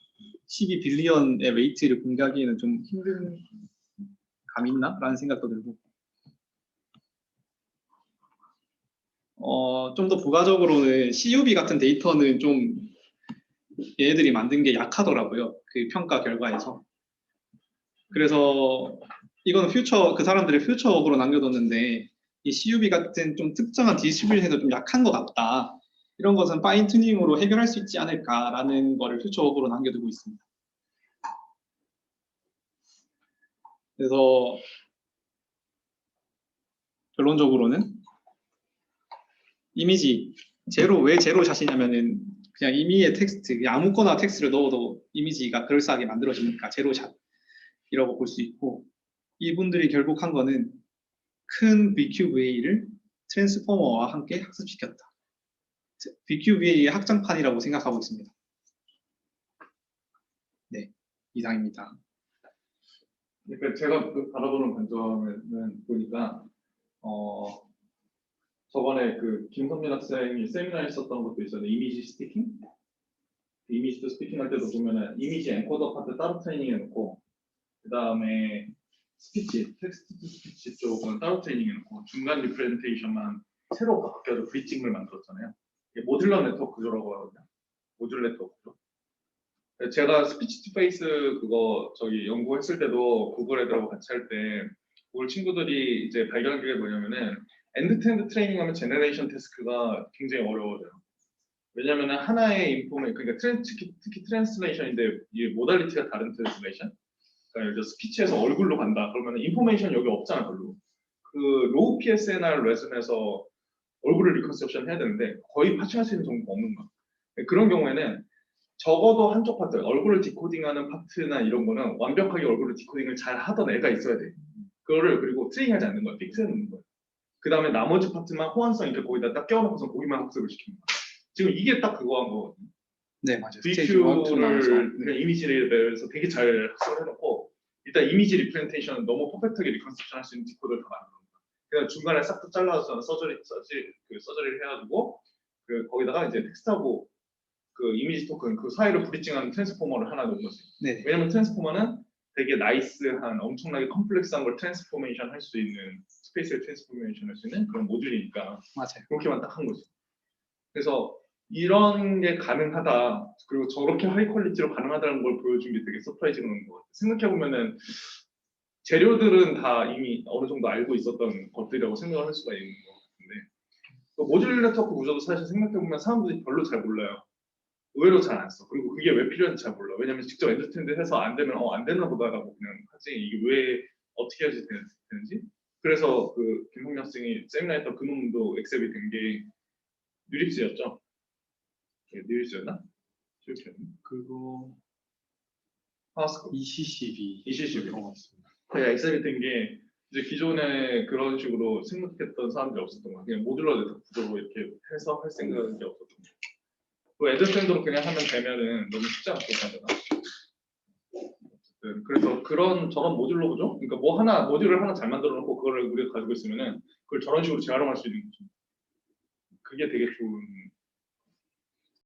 12빌리언의 웨이트를 공개하기에는 좀 힘든 감이 있나? 라는 생각도 들고. 좀 더 부가적으로는 CUV 같은 데이터는 좀 얘네들이 만든 게 약하더라고요. 그 평가 결과에서. 그래서 이거는 그 사람들의 퓨처워크로 남겨뒀는데 이 CUV 같은 좀 특정한 디스트리뷰션에서 좀 약한 것 같다. 이런 것은 파인 튜닝으로 해결할 수 있지 않을까라는 거를 퓨처워크로 남겨두고 있습니다. 그래서 결론적으로는 이미지 왜 제로 샷이냐면은 그냥 이미지의 텍스트, 아무거나 텍스트를 넣어도 이미지가 그럴싸하게 만들어지니까 제로샷 이라고 볼 수 있고, 이분들이 결국 한 거는 큰 VQVA를 트랜스포머와 함께 학습시켰다. VQVA의 확장판이라고 생각하고 있습니다. 네, 이상입니다. 그러니까 제가 그 바라보는 관점은 보니까 저번에 그 김선민 학생이 세미나 했었던 것도 있었는데 이미지 스피킹? 이미지 스피킹 할 때도 보면은 이미지 엔코더 파트 따로 트레이닝 해놓고 그 다음에 스피치, 텍스트 투 스피치 쪽은 따로 트레이닝 해놓고 중간 리프레젠테이션만 새로 바뀌어서 브리징을 만들었잖아요. 이게 모듈러 네트워크 구조라고 하거든요. 모듈 네트워크 구조. 제가 스피치 투 페이스 그거 연구했을 때도 구글 애들하고 같이 할 때 우리 친구들이 이제 발견한 게 뭐냐면은 엔드-투-엔드 트레이닝 하면 제너레이션 태스크가 굉장히 어려워져요. 왜냐면은 하나의 인포메이션, 그러니까 특히 트랜스레이션인데 이 모달리티가 다른 트랜스레이션. 그러니까 예를 들어 스피치에서 얼굴로 간다. 그러면 인포메이션 여기 없잖아 별로. 그 로우 PSNR 레슨에서 얼굴을 리컨스트럭션 해야 되는데 거의 파칭할 수 있는 정보가 없는 거야. 그런 경우에는 적어도 한쪽 파트, 얼굴을 디코딩하는 파트나 이런 거는 완벽하게 얼굴을 디코딩을 잘 하던 애가 있어야 돼. 그거를 그리고 트레이닝하지 않는 거야. 픽스해 놓는 거야. 그 다음에 나머지 파트만 호환성 있게 거기다 딱 껴놓고서 거기만 학습을 시키는 거야. 지금 이게 딱 그거 한 거거든요. 네, 맞아요. 스테이지 1, 2 나눠서. VQ를 이미지 레벨에서 되게 잘 학습을 해놓고 일단 이미지 리프레젠테이션은 너무 퍼펙트하게 리컨스트럭션 할 수 있는 디코더를 다 만들어 놓은 거야. 그냥 중간에 싹 다 잘라서 서저리를 해가지고 거기다가 이제 텍스트하고 그 이미지 토큰 그 사이를 브리징하는 트랜스포머를 하나 넣은 거지. 네. 왜냐면 트랜스포머는 되게 나이스한 엄청나게 컴플렉스한 걸 트랜스포메이션 할 수 있는 스페이스의 트랜스포메이션 할 수 있는 그런 모듈이니까 맞아요. 그렇게만 딱 한 거지. 그래서 이런 게 가능하다. 그리고 저렇게 하이 퀄리티로 가능하다는 걸 보여준 게 되게 서프라이징한 것 같아요. 생각해보면은 재료들은 다 이미 어느 정도 알고 있었던 것들이라고 생각을 할 수가 있는 것 같은데 모듈 네트워크 구조도 사실 생각해보면 사람들이 별로 잘 몰라요. 의외로 잘 안 써. 그리고 그게 왜 필요한지 잘 몰라. 왜냐면 직접 엔드투엔드 해서 안 되면 안 되나 보다라고 그냥 하지 이게 왜 어떻게 해야지 되는지. 그래서 그 김홍민 학생이 세미나 했던 그 논문도 엑셉이 된 게 뉴릭스였죠. 뉴릭스였나? 그거 하스코. ECCB ECCB. 같습니다. 엑셉이 된 게 이제 기존에 그런 식으로 생각했던 사람들이 없었던 거야. 그냥 모듈러 네트워크 구조로 이렇게 해서 할 생각이 없었던 거야. 그 엔드투엔드로 그냥 하면 되면은 너무 쉽지 않고 하잖아. 그래서 저런 모듈로 구조? 그러니까 모듈을 하나 잘 만들어 놓고 그거를 우리가 가지고 있으면은 그걸 저런 식으로 재활용할 수 있는 거죠. 그게 되게 좋은